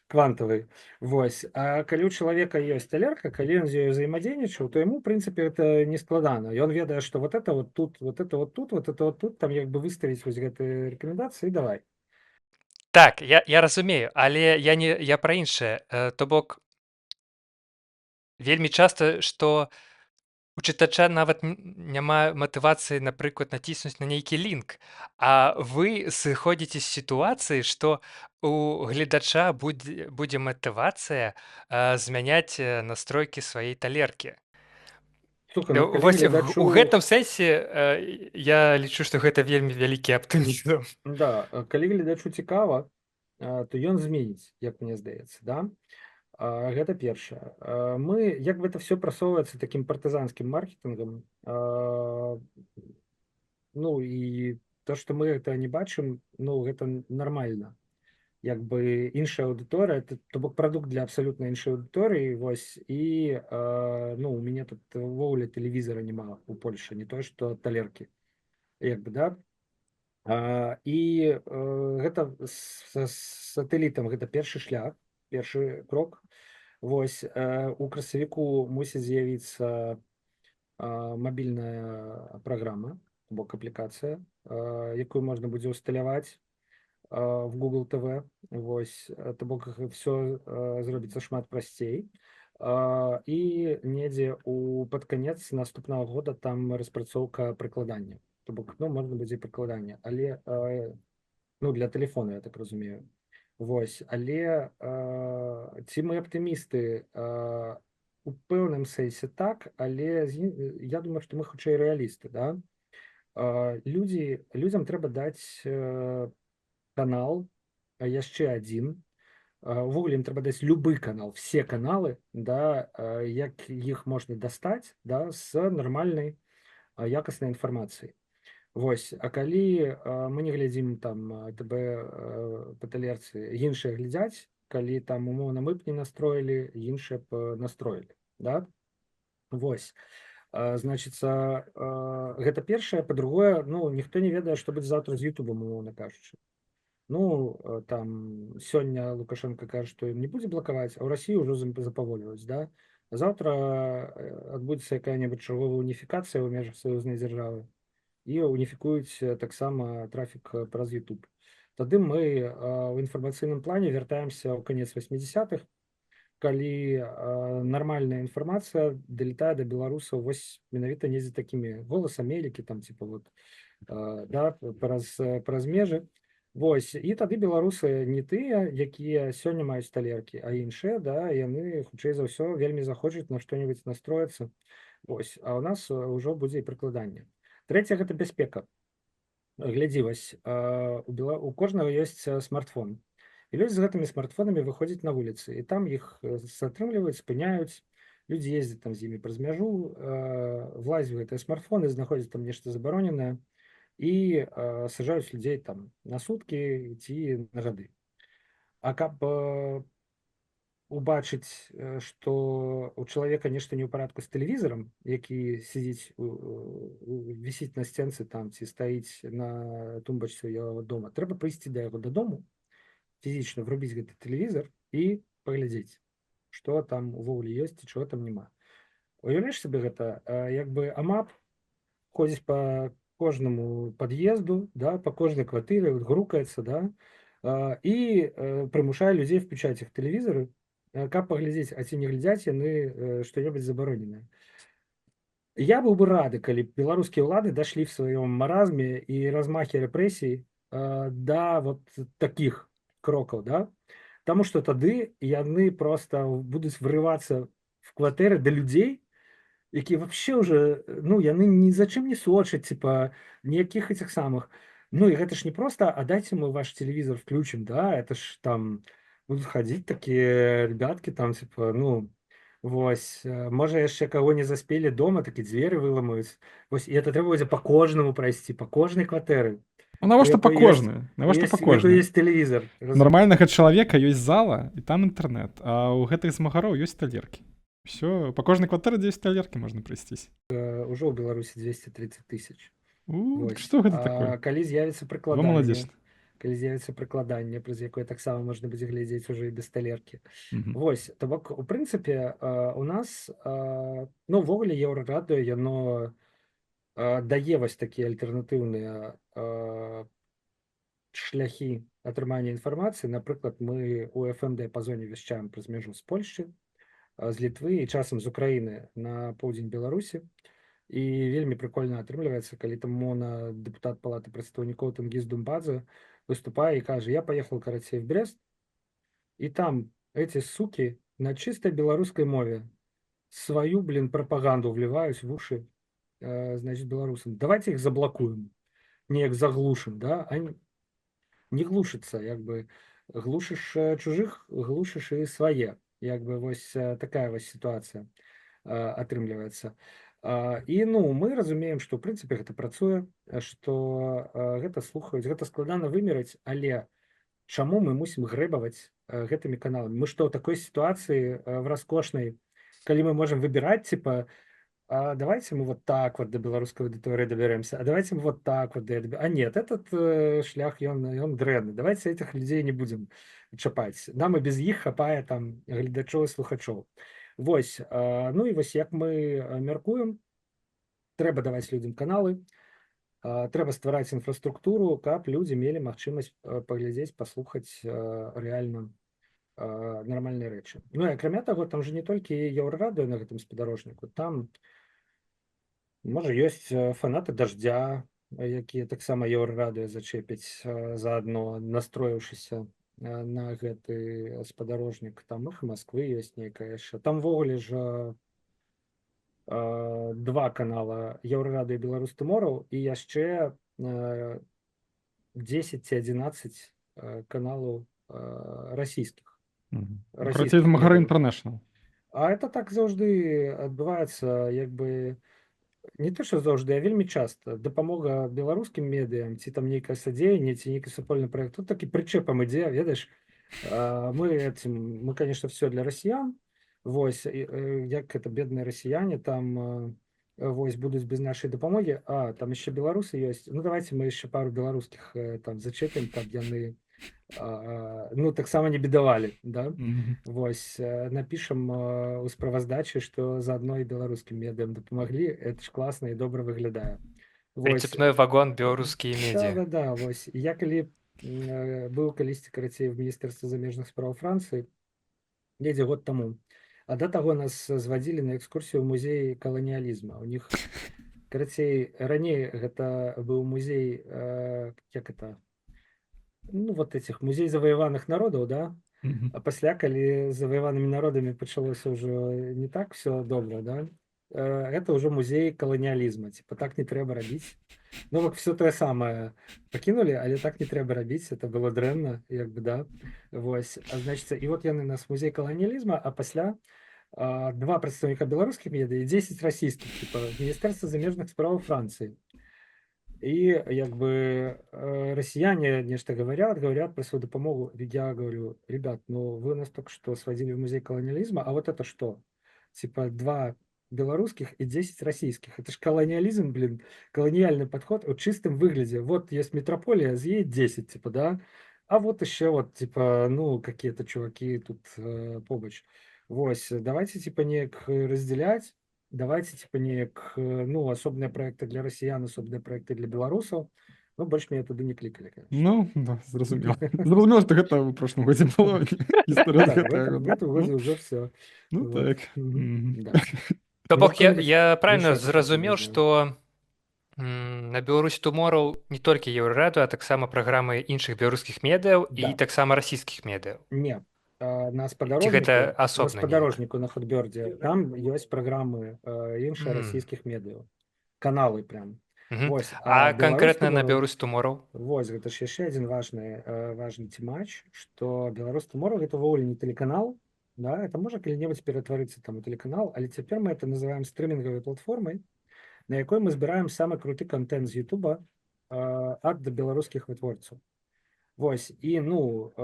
квантавай. Вось. А калі ў чалавека ёсць талерка, калі ён з ёю ўзаемадзейнічаў, то яму, ў прынцыпе, это не складана. Ён ведае, што вот это вот тут, вот это вот тут, вот это вот тут, там як бы выставіць вось гэтыя рэкамендацыі і давай.
Так, я разумею, але я пра іншае. То бок вельмі часта, што у чытача нават няма матывацыі, напрыклад, націснуць на нейкі лінк, а вы сыходзіце з сітуацыі, што у гледача будзе матывацыя змяняць настройкі сваёй талеркі.
Слухай, ну калі
Вось у
гледачу...
гэтым сэнсе я лічу, што гэта вельмі вялікі аптымізм.
Да, калі гледачу цікава, то ён зменіць, як мне здаецца, да? Гэта першае. Мы, як бы это все прасоўваецца такім партызанскім маркетынгам, ну і то, што мы гэта не бачым, ну гэта нармальна. Як бы іншая аўдыторыя, то бок прадукт для абсалютна іншай аўдыторыі, вось, і ну у мяне тут увогуле тэлевізара няма у Польшы, не тое што талеркі, як бы, да. І гэта з сатэлітам гэта першы шлях, першы крок. Вось, у красавіку мусіць з'явіцца мабільная праграма, бок аплікацыя, якую можна будзе ўсталяваць в Google TV. Вось, то бок все зробіцца шмат прасцей. І недзе пад канец наступнага года там распрацоўка прыкладання. То бок, ну, можна будзе прыкладанне, але ну, для тэлефона, я так разумею. Вось, але ці мы аптымісты? У пэўным сэнсе так, але я думаю, што мы хутчэй рэалісты, да? Людзям трэба даць канал, яшчэ адзін. Увогуле ім трэба даць любы канал, все каналы, да, як іх можна дастаць, да, з нармальнай якаснай інфармацыяй. Вось, а калі мы не глядзім там ТБ па талерцы, іншыя глядзяць, калі там умоўна мы б не настроілі, іншыя б настроілі, да? Вось, значыцца, гэта першае. Па-другое, ну, ніхто не ведае, што будзе заўтра з Ютубам, умоўна кажучы. Ну, там сёння Лукашенко кажа, што ім не будзе блакаваць, а ў Расіі ўжо запавольваюць, да? Заўтра адбудзецца якая-небудзь чарговая уніфікацыя ў межах саюзнай дзяржавы і уніфікуюць таксама трафік праз YouTube. Тады мы ў інфармацыйным плане вяртаемся ў канец 80-х, калі нармальная інфармацыя далетае да беларусаў вось менавіта недзе такімі голас Амерыкі, там типа вот, да, праз межы. Вось, і тады беларусы не тыя, якія сёння маюць талеркі, а іншыя, да, яны хутчэй за ўсё вельмі захочуць на што-небудзь настроіцца. Вось, а ў нас ўжо будзе і прыкладанне. Трэцяе гэта бяспека. Глядзі, вось, у кожнага ёсць смартфон. І людзі з гэтымі смартфонамі выходзяць на вуліцы, і там іх затрымліваюць, спыняюць, людзі ездзяць там з імі праз мяжу, влазяць у гэтыя смартфоны, знаходзяць там нешта забароненае і сажаюць людзей там на суткі ці на гады. А каб убачыць, што у чалавека нешта не ў парадку з тэлевізарам, які сядзіць, вісіць на сценцы там ці стаіць на тумбачцы яго дома, трэба прыйсці да яго дадому, фізічна врубіць гэты тэлевізар і паглядзець, што там увогуле ёсць і чого там няма. Уяўляеш сабе гэта, як бы АМАП ходзіць па кожнаму пад'езду, да, па кожнай кватыры, грукаецца, да, і прымушае людзей включаць іх тэлевізары, каб паглядзець, а ці не глядзяць яны што-небудзь забароненае. Я быў бы рады, калі беларускія ўлады дашлі в сваём маразме і размахе рэпрэсій да вот такіх крокаў, да? Таму што тады яны проста будуць врывацца в кватэры да людзей, якія вообще уже, ну, яны ні за чым не сочаць, типа, ніякіх этих самых. Ну, і гэта ж не просто, а дайте мы ваш телевизор включим, да, это ж там будут ходить такие ребятки там, типа, ну, вось, можа яшчэ каго не заспелі дома, такі дзверы выламаюць. Вось, і это трэба будзе па кожнаму прайсці, па кожнай кватэры.
Ну, навошта па кожнай? Навошта па кожнай?
Ёсць тэлевізор.
Нармальнага чалавека ёсць зала, і там інтэрнэт, а ў гэтых змагароў ёсць талеркі. Все, па кожнай кватэры 10 талеркі можна прайсціся.
Ужо ў Беларусі 230 тысяч.
Што гэта такое?
Калі з'явіцца
Вы маладзеж.
калі з'явіцца прыкладанне, праз якое таксама можна будзе глядзець уже і без талеркі.
Мгм.
Вось, то бок, у прынцыпе, у нас, ну, ўвогуле еўрарадыё, яно дае вось такія альтэрнатыўныя шляхі атрымання інфармацыі. Напрыклад, мы у FM-дыяпазоне вяшчаем праз мяжу з Польшчы, з Літвы і часам з Украіны на поўдзень Беларусі. І вельмі прыкольна атрымліваецца, калі там умоўна дэпутат палаты прадстаўнікоў Тэнгіз Думбадзе выступае і кажа: я поехал, карацей, в Брест, и там эти суки на чистой белорусской мове свою, пропаганду вливают в уши, значит, белорусам. Давайте их заблокуем, не их заглушим, да? Они не глушится, як бы глушишь чужих, глушишь и свае. Як бы вось такая вось ситуация атрымліваецца. І ну мы разумеем, што ў прынцыпе гэта працуе, што гэта слухаюць, гэта складана вымераць, але чаму мы мусім грэбаваць гэтымі каналамі? Мы што, ў такой сітуацыі в раскошнай, калі мы можам выбіраць, типа, давайте мы вот так вот до беларускай аўдыторыі доберемся, а давайте мы вот так вот а нет, этот шлях ён дрэнны, давайте этих людзей не будем чапаць, нам і без іх хапае там гледачоў і слухачоў. Вось, ну і вось як мы мяркуем, трэба даваць людзям каналы, трэба ствараць інфраструктуру, каб людзі мелі магчымасць паглядзець, паслухаць рэальна нармальныя рэчы. Ну і акрамя таго, там же не толькі еўрарадыё на гэтым спадарожніку, там можа ёсць фанаты даждзя, якія таксама еўрарадыё зачэпяць заадно, настроіўшыся на гэты спадарожнік. Там іх Масквы ёсць нейкая яшчэ. Там ввогуле ж два канала: еўрарадыё, Беларусь Туморроу, і яшчэ 10 ці 11 каналаў расійскіх.
Карацей, Магара Інтэрнэшнл.
А это так заўжды адбываецца, як бы не то, што заўжды, а вельмі часта. Дапамога беларускім медыям, ці там нейкае садзеянне, ці нейкі супольны праект, тут такі прычэпам ідзе, ведаеш. Мы, конечно, все для расіян. Вось, як это бедныя расіяне там вось будуць без нашай дапамогі. Там яшчэ беларусы ёсць. Ну давайте мы яшчэ пару беларускіх там зачэпім, каб яны ну таксама не бедавалі, да? Вось, напішам у справаздачы, што заадно і беларускім медыям дапамаглі. Это ж класна і добра выглядае.
Прицепной вагон беларускія медіа.
Да, вось. Я калі быў калісьці, карацей, в Міністэрстве замежных спраў Францыі недзе год таму, а да таго нас звадзілі на экскурсію ў музей каланіялізма. У них, карацей, раней гэта быў музей, як это, ну вот этих музей заваяваных народаў, да? А пасля, калі заваяванымі народамі пачалося ўжо не так все добра, да? Это ўжо музей каланіялізма, типа так не трэба рабіць. Ну вот все тое самае пакінулі, але так не трэба рабіць, это было дрэнна, як бы, да. Вось, значыць, і вот яны нас музей каланіялізма, а пасля два прадстаўніка беларускіх медыа і 10 расійскіх, типа Міністэрства замежных спраў Францыі. И як бы россияне нечто говорят про свою допомогу. Я говорю: ребят, ну вы нас только что сводили в музей колониализма, а вот это что? Типа 2 белорусских и 10 российских. Это ж колониализм, блин, колониальный подход в чистом выгляде. Вот есть метрополия, ей 10, типа, да? А вот еще вот, типа, ну, какие-то чуваки тут побач. Вось, давайте, типа, не разделять. Давайте, типа, неяк, ну, асобныя проекты для расіян, асобныя проекты для беларусаў. Ну, больш мяне туды не клікалі, конечно.
Ну, да, зразумела. Зразумела, што гэта ў прошлым годзе было. Гісторыя з гэтага.
В гэтым годзе ўжо все.
Ну, так.
То бок, я правильно зразумеў, што на Беларусі Туморроу не толькі еўрарадыё, а таксама праграмы іншых беларускіх медыяў і таксама расійскіх медыяў.
Не. На спадарожніку на Хотбёрдзе там ёсць праграмы іншыя расійскіх медыяў, каналы прям.
Вось, а канкрэтна на Беларусь Туморроу?
Вось, гэта ж яшчэ адзін важны цімач, што Беларусь Туморроу гэта ўвогуле не тэлеканал, да, это можа калі-небудзь ператварыцца там у тэлеканал, але цяпер мы это называем стрымінгавай платформай, на якой мы збіраем самы круты контент з Ютуба ад беларускіх вытворцаў. Вось, і, ну,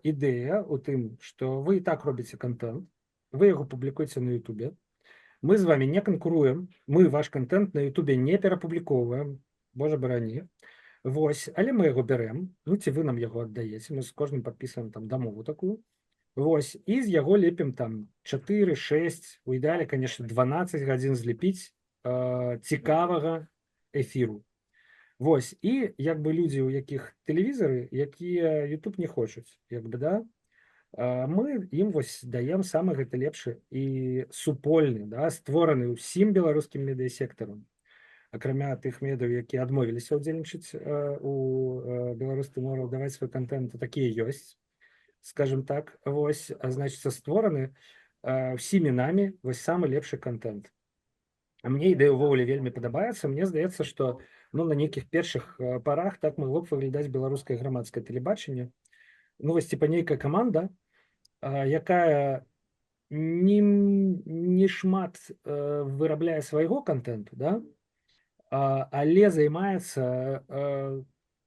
ідэя ў тым, што вы і так робіце контент, вы яго публікуеце на Ютубе, мы з вами не канкуруем, мы ваш контент на Ютубе не перапубліковываем, божа барані, Вось, але мы яго бярэм, ну ці вы нам яго аддаеце, мы з кожным падпісваем там дамову такую. Вось, і з яго лепім там 4-6, у ідэале, конечно, 12 гадзін злепіць цікавага эфіру. Вось, і як бы людзі, у якіх тэлевізары, якія YouTube не хочуць, як бы, да, мы ім вось даем самы гэты лепшы і супольны, да, створаны ўсім беларускім медыасектарам. Акрамя тых медыяў, якія адмовіліся ўдзельнічаць у беларускай мове, даваць свой контент, такія ёсць, скажем так. Вось, значыцца, створаны ўсімі намі вось самы лепшы контент. А мне ідэя ўвогуле вельмі падабаецца. Мне здаецца, што ну, на нейкіх першых парах так магло б выглядаць беларускае грамадскае тэлебачанне. Ну, вось, типа, нейкая каманда, якая не шмат вырабляе свайго контенту, да, але займаецца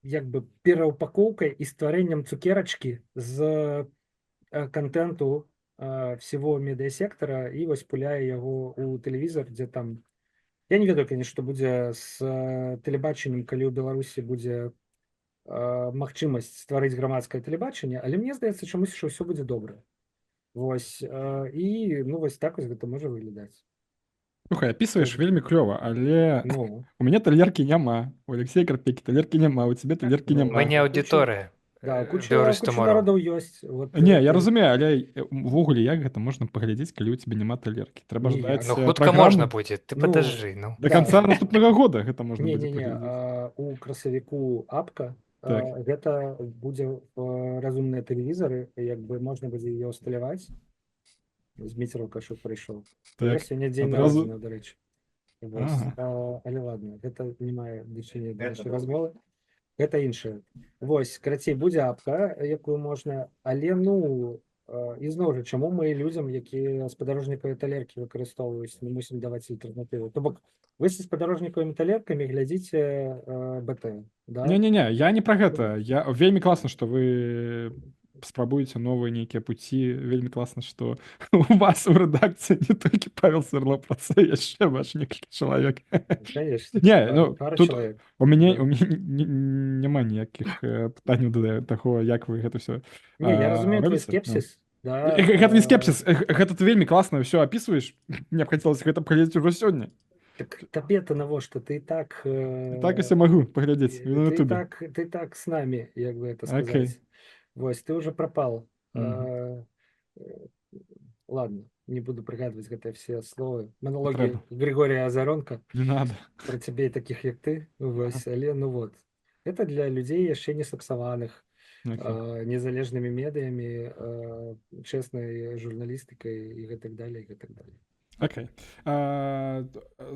як бы пераўпакоўкай і стварэннем цукерачкі з контенту всего медыасектара і вось пуляе яго у тэлевізор, дзе там, я не ведаю, конечно, што будзе з тэлебачаннем, калі ў Беларусі будзе магчымасць стварыць грамадскае тэлебачанне, але мне здаецца, чамусь, што ўсё будзе добра. Вось, і ну вось так вось гэта можа выглядаць.
Слухай, описываешь вельмі клёва, але
Ну,
у мяне талеркі няма, у Алексея Карпекі талеркі няма, у цябе талеркі
Ну,
няма.
Мы не аўдыторыя
да, куча
Беларусь Tomorrow.
народаў ёсць. Вот,
Не, я разумею, але увогуле як гэта можна паглядзець, калі ў цябе няма талеркі? Трэба
Ніяк.
ждаць
Ну хутка
праграму
можна будзе, ты
Ну,
падажджы, ну.
до
да.
конца наступнага года гэта можна будзе
Не-не-не,
паглядзець.
у красавіку апка
Так.
гэта будзе разумныя тэлевізары, як бы можна будзе яе усталяваць. Зміцераў кашук прыйшоў. Я
Так,
сёння дзень
адразу-
народзінаў, дарэчы. Вось, але ладно, гэта не мае значэння да нашай размовы. Гэта іншае. Вось, карацей, будзе апка, якую можна, але ну ізноў жа, чаму мы людзям, якія спадарожнікавыя талеркі выкарыстоўваюць, не мусім даваць альтэрнатыву. То бок вы са спадарожнікавымі талеркамі глядзіце БТ, да?
Не-не-не, я не пра гэта. Я вельмі класна, што вы спрабуеце новыя нейкія пуці. Вельмі класна, што у вас у рэдакцыі не толькі Павел Сырло працуе, яшчэ ваш некалькі чалавек.
Конечно.
Не, ну,
Пару
тут
чалавек.
У мяне
Да.
няма ніякіх пытанняў да таго, як вы гэта ўсё
Не, я разумею твой
робіце.
скепсіс. Да,
Гэта не скепсіс, гэта ты вельмі класна ўсё апісваеш. Мне б хацелася гэта паглядзець ужо сёння.
Так табе-то навошта? Ты так...
Так усе магу паглядзець на
ты
Ютубе.
ты так с нами, як бы это
Окей.
сказать. Вось, ты уже пропал.
Мгм.
Ладно, не буду пригадывать гэтыя все словы. Монологи
Трэба.
Григория Азаронка
Не надо.
про цябе таких, як ты. Вось, але ну вот. Это для людзей яшчэ не сапсаваных
Окей.
незалежнымі медыямі, чэснай журналістыкай і гэтак далей, і гэтак далей.
Окей.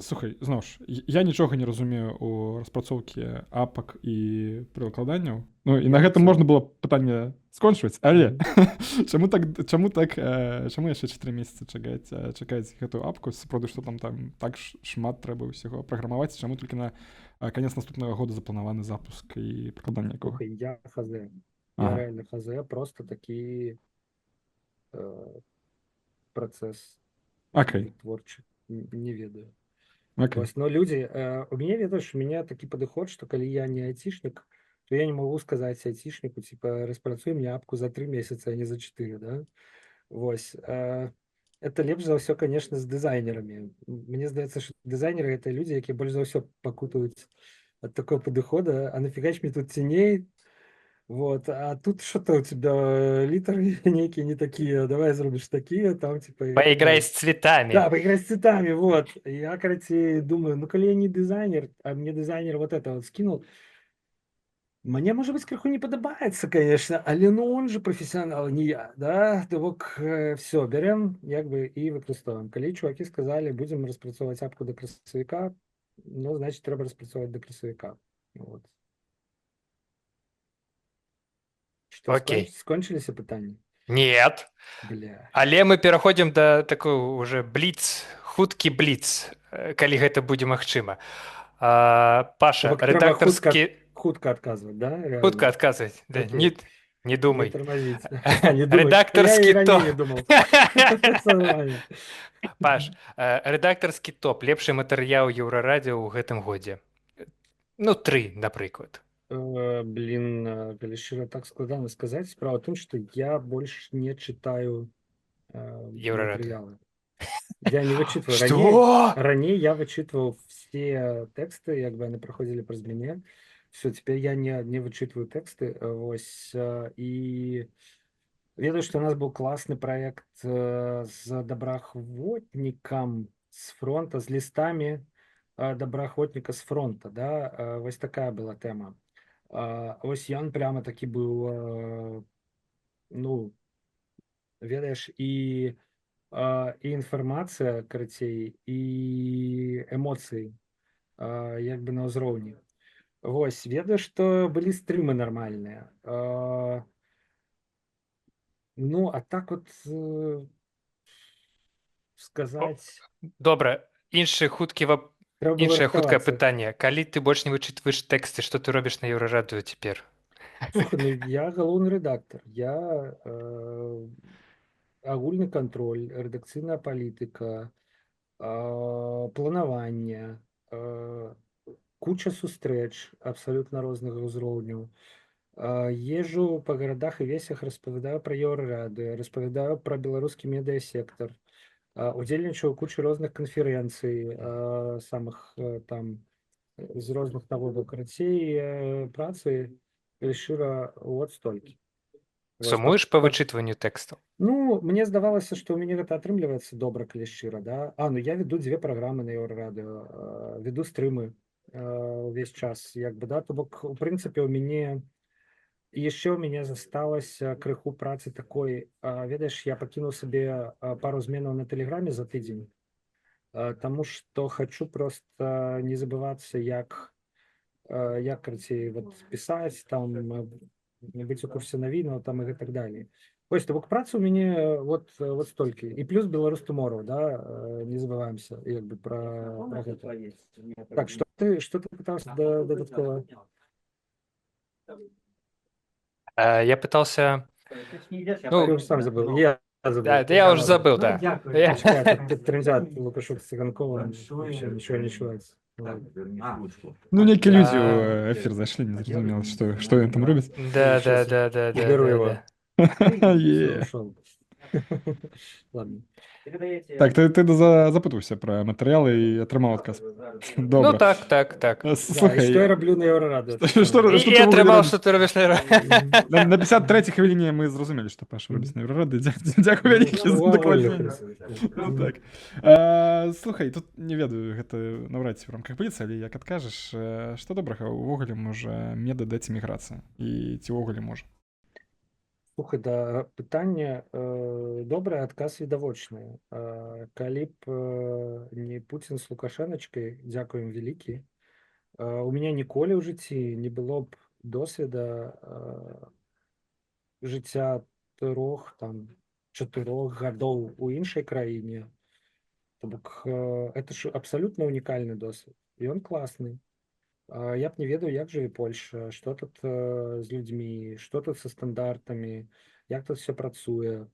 Слухай, зноў ж, я нічога не разумею у распрацоўкі апак і прывыкладанняў. Ну і на гэтым можна было пытанне скончваць, але чаму яшчэ 4 месяцы чакаць гэтую апку, сапраўды, што там так шмат трэба ўсяго праграмаваць, чаму толькі на канец наступнага года запланаваны запуск і прыкладанне якога?
Слухай, я хз. Я
Ага.
реально хз, просто такі працэс
Окей.
творчы. Не ведаю.
Окей.
Вось, но людзі, у мяне, ведаеш, у мяне такі падыход, што калі я не айцішнік, то я не магу сказаць айцішніку, типа, распрацуй мне апку за 3 месяца, а не за 4, да? Вось. Это лепш за ўсё, конечно, з дызайнерамі. Мне здаецца, што дызайнеры — это людзі, якія больш за ўсё пакутаюць ад такого падыхода. А нафігач мне тут ценей? Вот, а тут что-то у тебя литры некие не такие, давай зробишь такие, там типа...
Поиграй с цветами.
Да, поиграй с цветами, вот. Я, короче, думаю, ну, коли я не дизайнер, а мне дизайнер вот это вот скинул, мне, может быть, крыху не подобается, конечно, але ну он же профессионал, не я, да? То бок, все, берем, як бы, и выкрыстовываем. Коли чуваки сказали, будем распрацовывать апку до красовика, ну, значит, треба распрацовывать до красовика. Вот. Что,
Окей.
скончились пытанні?
Нет.
Бля.
Але мы пераходзім да такой уже бліц, хуткі бліц, калі гэта будзе магчыма. Паша,
То бок трэба
рэдактарскі...
Хутка адказваць, да? Реально?
Хутка адказваць. Да,
Окей.
не думай.
Не тормозить. Не думай.
Рэдактарскі
Я і раней
топ.
не думал. Всё нормально.
Паш, рэдактарскі топ, лепшы матэрыял Еўрарадіо ў гэтым годзе. Ну, 3, напрыклад.
Блин, калі шчыра, так складана сказаць. Справа ў тым, што я больш не чытаю
Еўрарады.
матэрыялы. Я не вычитываю.
Что?
Ранее я вычитывал все тексты, як бы яны праходзілі праз мяне. Все, теперь я не вычитываю тексты. Вось, і ведаю, што у нас быў класны праект з добраахвотнікам з фронта, з лістамі добраахвотніка з фронта. Да? Вось такая была тэма. Вось ён прямо такі быў, ну, ведаеш, і інфармацыя, карацей, і эмоцыі як бы на ўзроўні. Вось, ведаю, што былі стрымы нармальныя. Ну, а так от сказаць,
Добра, іншае хуткае
трэба было
хуткае
рыхтавацца.
пытанне. Калі ты больш не вычытваеш тэксты, што ты робіш на Еўрарадыё цяпер?
Слухай, ну я галоўны рэдактар. Я агульны кантроль, рэдакцыйная палітыка, планаванне, куча сустрэч абсалютна рознага ўзроўню. Езжу па гарадах і весях, распавядаю пра Еўрарады, распавядаю пра беларускі медыасектар, удзельнічаю ў кучы розных канферэнцый, самых там з розных наводаў. Карацей, працы, калі шчыра, вот столькі. Вось,
Сумуеш па вычытванню тэкстаў?
Ну, мне здавалася, што ў мяне гэта атрымліваецца добра, калі шчыра, да. Ну я веду 2 праграмы на Еўрарадыё, веду стрымы увесь час, як бы, да, то бок, у прынцыпе, у мяне яшчэ ў мяне засталася крыху працы такой, ведаеш, я пакінуў сабе пару зменаў на тэлеграме за тыдзень, таму што хачу проста не забывацца, як, карацей, вот пісаць, там, быць у курсе навінаў, там, і гэтак далей. Вось, то бок працы ў мяне вот столькі. І плюс беларус туморроw, да, не забываемся, як бы, пра гэта. Так, што ты пытаўся дадаткова?
Я пытался...
Ну, ты уже сам забыл. Я забыл.
Да, я уже забыл, да.
Тут трендят Лукашук с Цыганковым, вообще ничего не чувается.
Ну, нейкі людзі ў эфір зайшлі, не зразумела, што ён там робіць.
Да.
Уберу его.
Е.
Ушел. Ладно.
Так, ты запытаўся пра матэрыялы і атрымаў адказ.
Ну
Добра.
так.
Да, і
Слухай,
што я раблю на Еўрарадыё?
Што
І
ты
атрымаў,
робіш?
што ты робіш на
На 53-й хвіліне мы зразумелі, што Паша робіць на Еўрарады. Дзякуй вялікі за дакладненне. Ну, так. Слухай, тут не ведаю, гэта наўрад ці в рамках бліца, але як адкажаш, што добрага ўвогуле можа меда даць эміграцыя? І ці ўвогуле можа?
Слухай, да, пытанне добрае, адказ відавочны. Калі б не Пуцін з Лукашэначкай, дзякуй ім вялікі, у мяне ніколі ў жыцці не было б досведа жыцця 3-4 гадоў у іншай краіне. То бок, это ж абсалютна унікальны досвед. Ён класны. Я б не ведаў, як жыве Польша, што тут з людзьмі, што тут са стандартамі, як тут все працуе.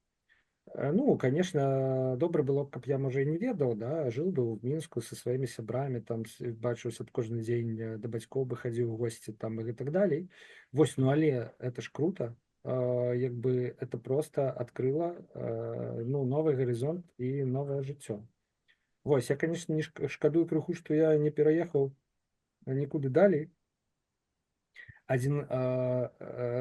Ну, конечно, добра было б, каб я, можа, і не ведаў, да, жыў бы ў Мінску са сваімі сябрамі, там бачыўся б кожны дзень, да бацькоў бы хадзіў у госці там і так далей. Вось, ну але это ж круто, як бы это проста адкрыла ну, новы гарызонт і новае жыццё. Вось, я, конечно, не шкадую крыху, што я не пераехаў нікуды далей. Адзін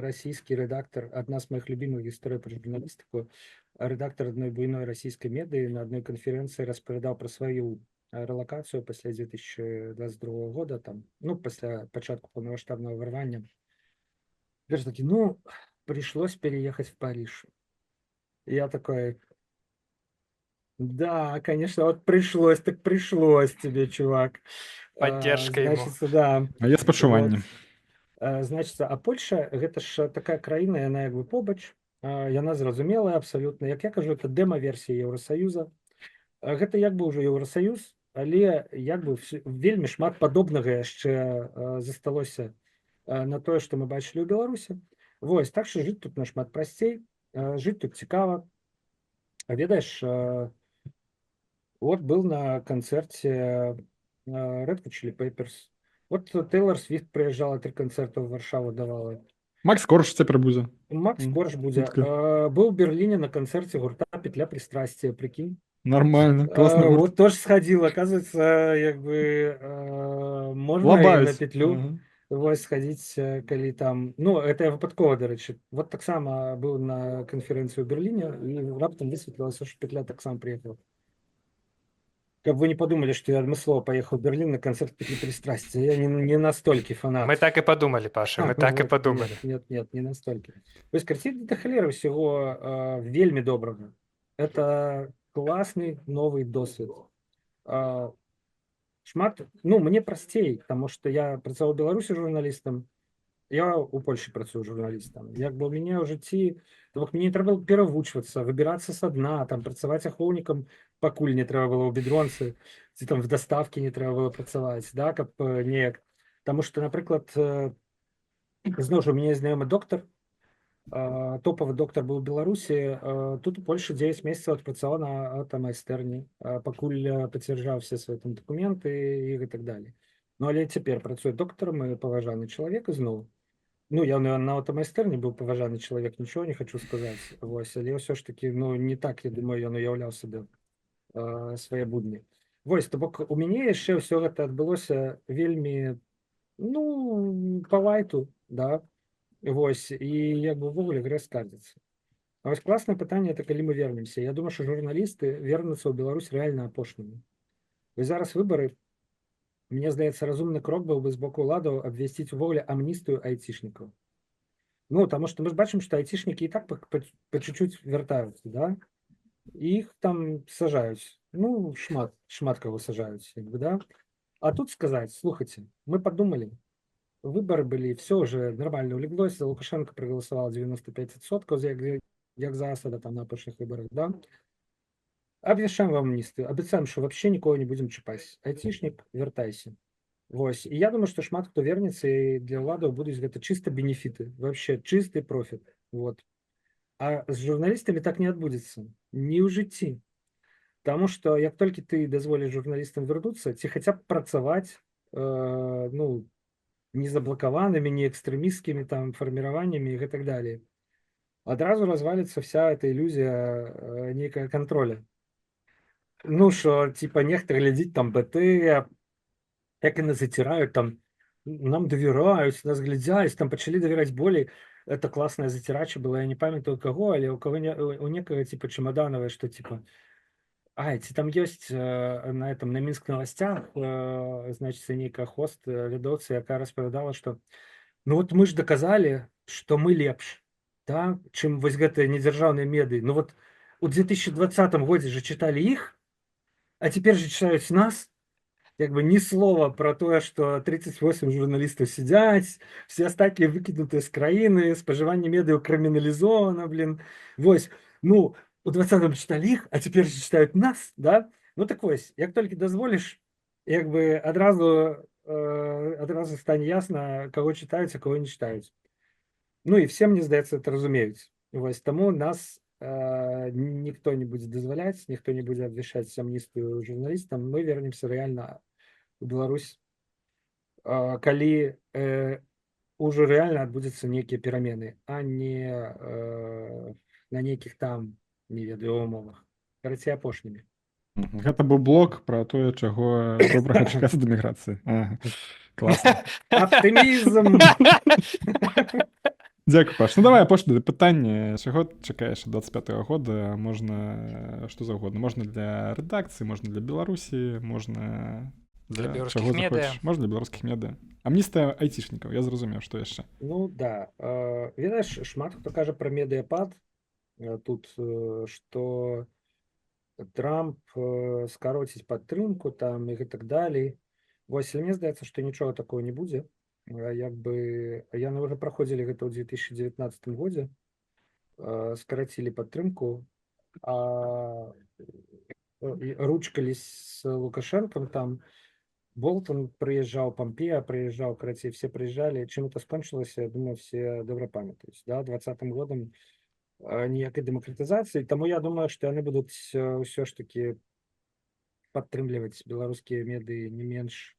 расійскі рэдактар, адна з маіх любімых гісторый пра журналістыку, рэдактар адной буйной расійскай медыі на адной канферэнцыі распавядаў пра сваю рэлакацыю пасля 2022 года, там, ну, пасля пачатку паўнамаштабнага варвання. Веш такі, ну, пришлось переехать в Париж. И я такой, да, конечно, вот пришлось, так пришлось тебе, чувак.
Поддержка ему.
Значится, да.
А я спачуваннем.
Значится, а Польша, гэта ж такая краіна, яна як бы побач, яна зразумелая абсалютна. Як я кажу, это дэма-версія Еўросаюза. Гэта як бы ўжо Еўросаюз, але як бы вельмі шмат падобнага яшчэ засталося на тое, што мы бачылі ў Беларусі. Вось, так што жыць тут нашмат прасцей, жыць тут цікава. Ведаеш, вот был на канцэрце Red Hot Chili Peppers, Вот Тейлор Свифт приезжала, 3 концерта в Варшаву давала.
Макс Корж цяпер будзе.
Макс Корж будзе.
Хутка.
Был в Берлине на концерте гурта «Петля пристрастия», прикинь.
Нормально, класны гурт.
Вот тоже сходил, оказывается, як бы можна і на
Лабаюць.
петлю
Ага.
вось сходить, калі там, ну, это я выпадкова, дарэчы, вот таксама быў на канферэнцыі ў Берліне і раптам высветлілася, што Петля таксама приехала. Каб вы не подумали, что я адмыслова поехал в Берлин на концерт «Петли пристрастия», я не настолькі фанат.
Мы так и подумали, Паша, мы так и
Вот,
подумали.
Нет, не настолько. То есть карціна да халеры ўсяго вельмі добрага. Это классный новый досвед. Шмат, ну, мне прасцей, потому что я працаваў у Беларусі журналістам, я у Польші працую журналістам. Як бы у мяне ў жыцці, то бок мне не трэба было перавучвацца, выбірацца са дна, там працаваць ахоўнікам, пакуль не трэба было ў бедронцы, ці там в даставкі не трэба было працаваць, да, каб неяк. Таму што, напрыклад, зноў жа, у мяне знаёмы доктар, топавы доктар быў у Беларусі, тут у Польшы 9 месяцаў адпрацаваў на аўтамайстэрні, пакуль пацвярджаў все свае там дакументы і так далее. Ну, але цяпер працуе доктарам і паважаны чалавек ізноў. Ну, я на аўтамайстэрні быў паважаны чалавек, нічого не хочу сказаць. Вось, але ўсё ж такі, ну, не так, я думаю, ён уяўляў сабе свае будні. Вось, то бок у мяне яшчэ ўсё гэта адбылося вельмі, ну, па лайту, да. Вось, і як бы ўвогуле грэх скардзіцца. А вось класнае пытанне, это калі мы вернемся. Я думаю, што журналісты вернуцца ў Беларусь рэальна апошнімі. Вось зараз выбары, мне здаецца, разумны крок быў бы з боку ўладаў абвясціць увогуле амністыю айцішнікаў. Ну, таму што мы ж бачым, што айцішнікі і так па чуть-чуть вяртаюцца, да? І іх там сажаюць. Ну, шмат каго сажаюць, як бы, да? А тут сказаць, слухайце, мы подумали, выборы были, все уже нормально улеглось, за Лукашенко проголосовал 95%, як засада там на апошніх выборах, да? Абвяшчаем вам амністыю, абяцаем, што вообще нікого не будзем чапаць. Айцішнік, вяртайся. Вось. І я думаю, што шмат хто вернецца, і для ўладаў будуць гэта чыста бенефіты, вообще чысты профіт. Вот. А з журналістамі так не адбудзецца, ні ў жыцці. Таму што як толькі ты дазволіш журналістам вярнуцца, ці хаця б працаваць, ну, не заблокаванымі, не экстрэмісцкімі там фарміраваннямі і так далее. Адразу развалится вся эта ілюзія нейкага контроля. Ну, що, типа, нехта глядзіць там БТ, як яны заціраюць, там, нам давіраюць, нас глядзяць, там пачалі давяраць болей. Это классная зацірача была, я не памятаю каго, але у некага, типа, чемоданавая, што, типа, ці там ёсць на этом, на Мінск новостях, значит, нейкая хост, вядоўца, якая распавядала, што ну вот мы ж доказалі, што мы лепш, да, чым вось гэтыя недзяржаўныя медыі. Ну вот у 2020 годзе же читали іх, а цяпер же читаюць нас. Як бы ні слова про тое, што 38 журналістаў сядзяць, все астатнія выкінутыя з краіны, спажыванне медыяў крыміналізована, блин. Вось, ну, у 20-м читали іх, а цяпер же читаюць нас, да? Ну так вось, як толькі дазволіш, як бы адразу стане ясна, каго читаюць, а каго не читаюць. Ну і все, мне здаецца, это разумеюць. Вось, таму нас ніхто не будзе дазваляць, ніхто не будзе абвяшчаць амністыю журналістам. Мы вернемся рэальна у Беларусь, калі ўжо рэальна адбудзецца нейкія перамены, а не на нейкіх там, не ведаю, умовах. Карацей, апошнімі.
Гэта быў блог пра тое, чаго добрага чакацца да міграцыі. Ага. Класна.
Аптымізм!
Дзякуй, Паш. Ну давай апошняе пытанне. Чаго чакаеш ад 25-го года? Можна што заўгодна. Можна для рэдакцыі, можна для Беларусі, можна
для беларускіх медыа.
Можна для беларускіх медыа. Амністыя айцішнікаў, я зразумеў, што яшчэ.
Ну да. Ведаеш, шмат хто кажа пра медыяпад тут, што Трамп скароціць падтрымку там і так далей. Вось, мне здаецца, што нічога такого не будзе. Як бы яны ўжо праходзілі гэта ў 2019 годзе, скарацілі падтрымку, ручкались с Лукашенком там, Болтон приезжал, Помпео приезжал, короче, все приезжали. Чем это скончилось, я думаю, все добре памятаюць. Да, 20-м годом ніякай дэмакратызацыі. Таму я думаю, што яны будуць ўсё ж таки падтрымліваць беларускія медыі не менш,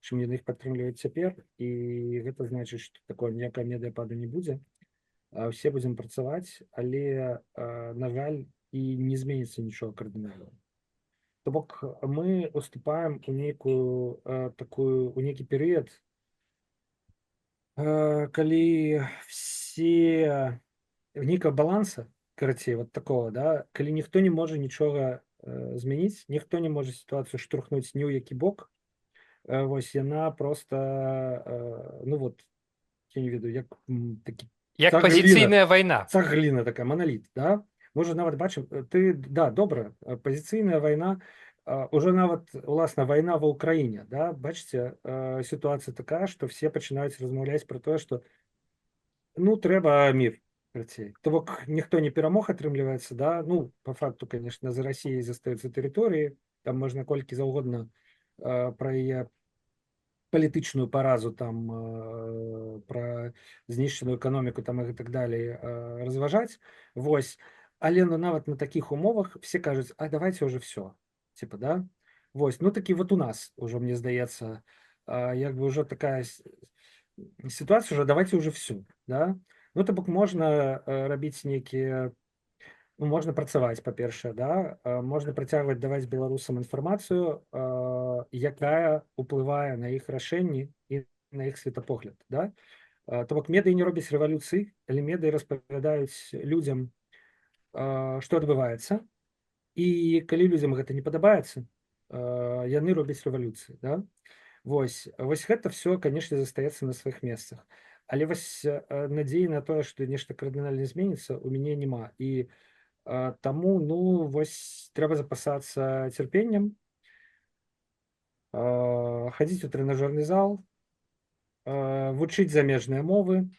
чым яны іх падтрымліваюць цяпер, і гэта значыць, што такое ніякае медыяпаду не будзе. Усе будзем працаваць, але, на жаль, і не зменіцца нічога кардынальнага. То бок мы уступаем у нейкую у нейкі перыяд, калі все нейкага баланса, карацей, вот такого, да, калі ніхто не можа нічога змяніць, ніхто не можа сітуацыю штурхнуць ні ў які бок. Вось яна проста, ну вот, я не ведаю, як такі
Як
Цагліна.
пазіцыйная вайна.
цагліна такая, моноліт, да? Мы ўжо нават бачым, да, добра, пазіцыйная вайна, ўжо нават, уласна, вайна ва ўкраіне, да? Бачыце, сітуацыя такая, што все пачынаюць размаўляць пра тое, што ну, трэба мір, карацей. То бок ніхто не перамог, атрымліваецца, да? Ну, па факту, конечно, за Расіяй застаюцца тэрыторыі, там можна колькі заўгодна пра яе палітычную паразу, там, пра знішчаную эканоміку там і так далей разважаць. Вось. Але ну, нават на такіх умовах все кажуць, а давайте уже все. Типа, да? Вось. Ну, такі вот у нас уже, мне здаецца, як бы уже такая ситуация, уже давайте уже все, да? Ну, то бок можна рабіць нейкія, ну, можна працаваць, па-першае, да? Можна працягваць даваць беларусам інфармацыю, якая уплывае на іх рашэнні і на іх светапогляд, да? То бок медыі не робяць рэвалюцыі, але медыі распавядаюць людзям, што адбываецца, і калі людзям гэта не падабаецца, яны робяць рэвалюцыі, да? Вось гэта все, конечно, застаецца на сваіх месцах. Але вось надзеі на тое, што нешта кардынальна зменіцца, у мяне няма. І таму, ну, вось трэба запасацца цярпеннем, хадзіць у трэнажорны зал, вучыць замежныя мовы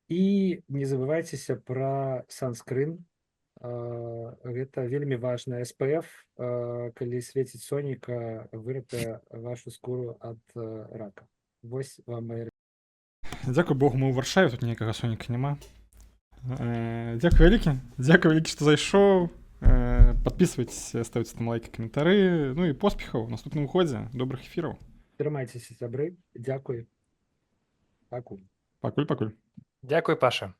і не забывайцеся пра санскрын. Гэта вельмі важна. SPF, калі свеціць сонейка, выратуе вашу скуру ад рака. Вось вам моя.
Дзякуй Богу, мы ў Варшаве, тут ніякага соніка няма. Дзякуй вялікі, што зайшоў. Подписывайтесь, ставьте там лайки, каментары. Ну і поспехаў у наступным годзе. Добрых эфіраў.
Трымайцеся, сябры. Дзякуй. Пакуль.
Пакуль.
Дзякуй, Паша.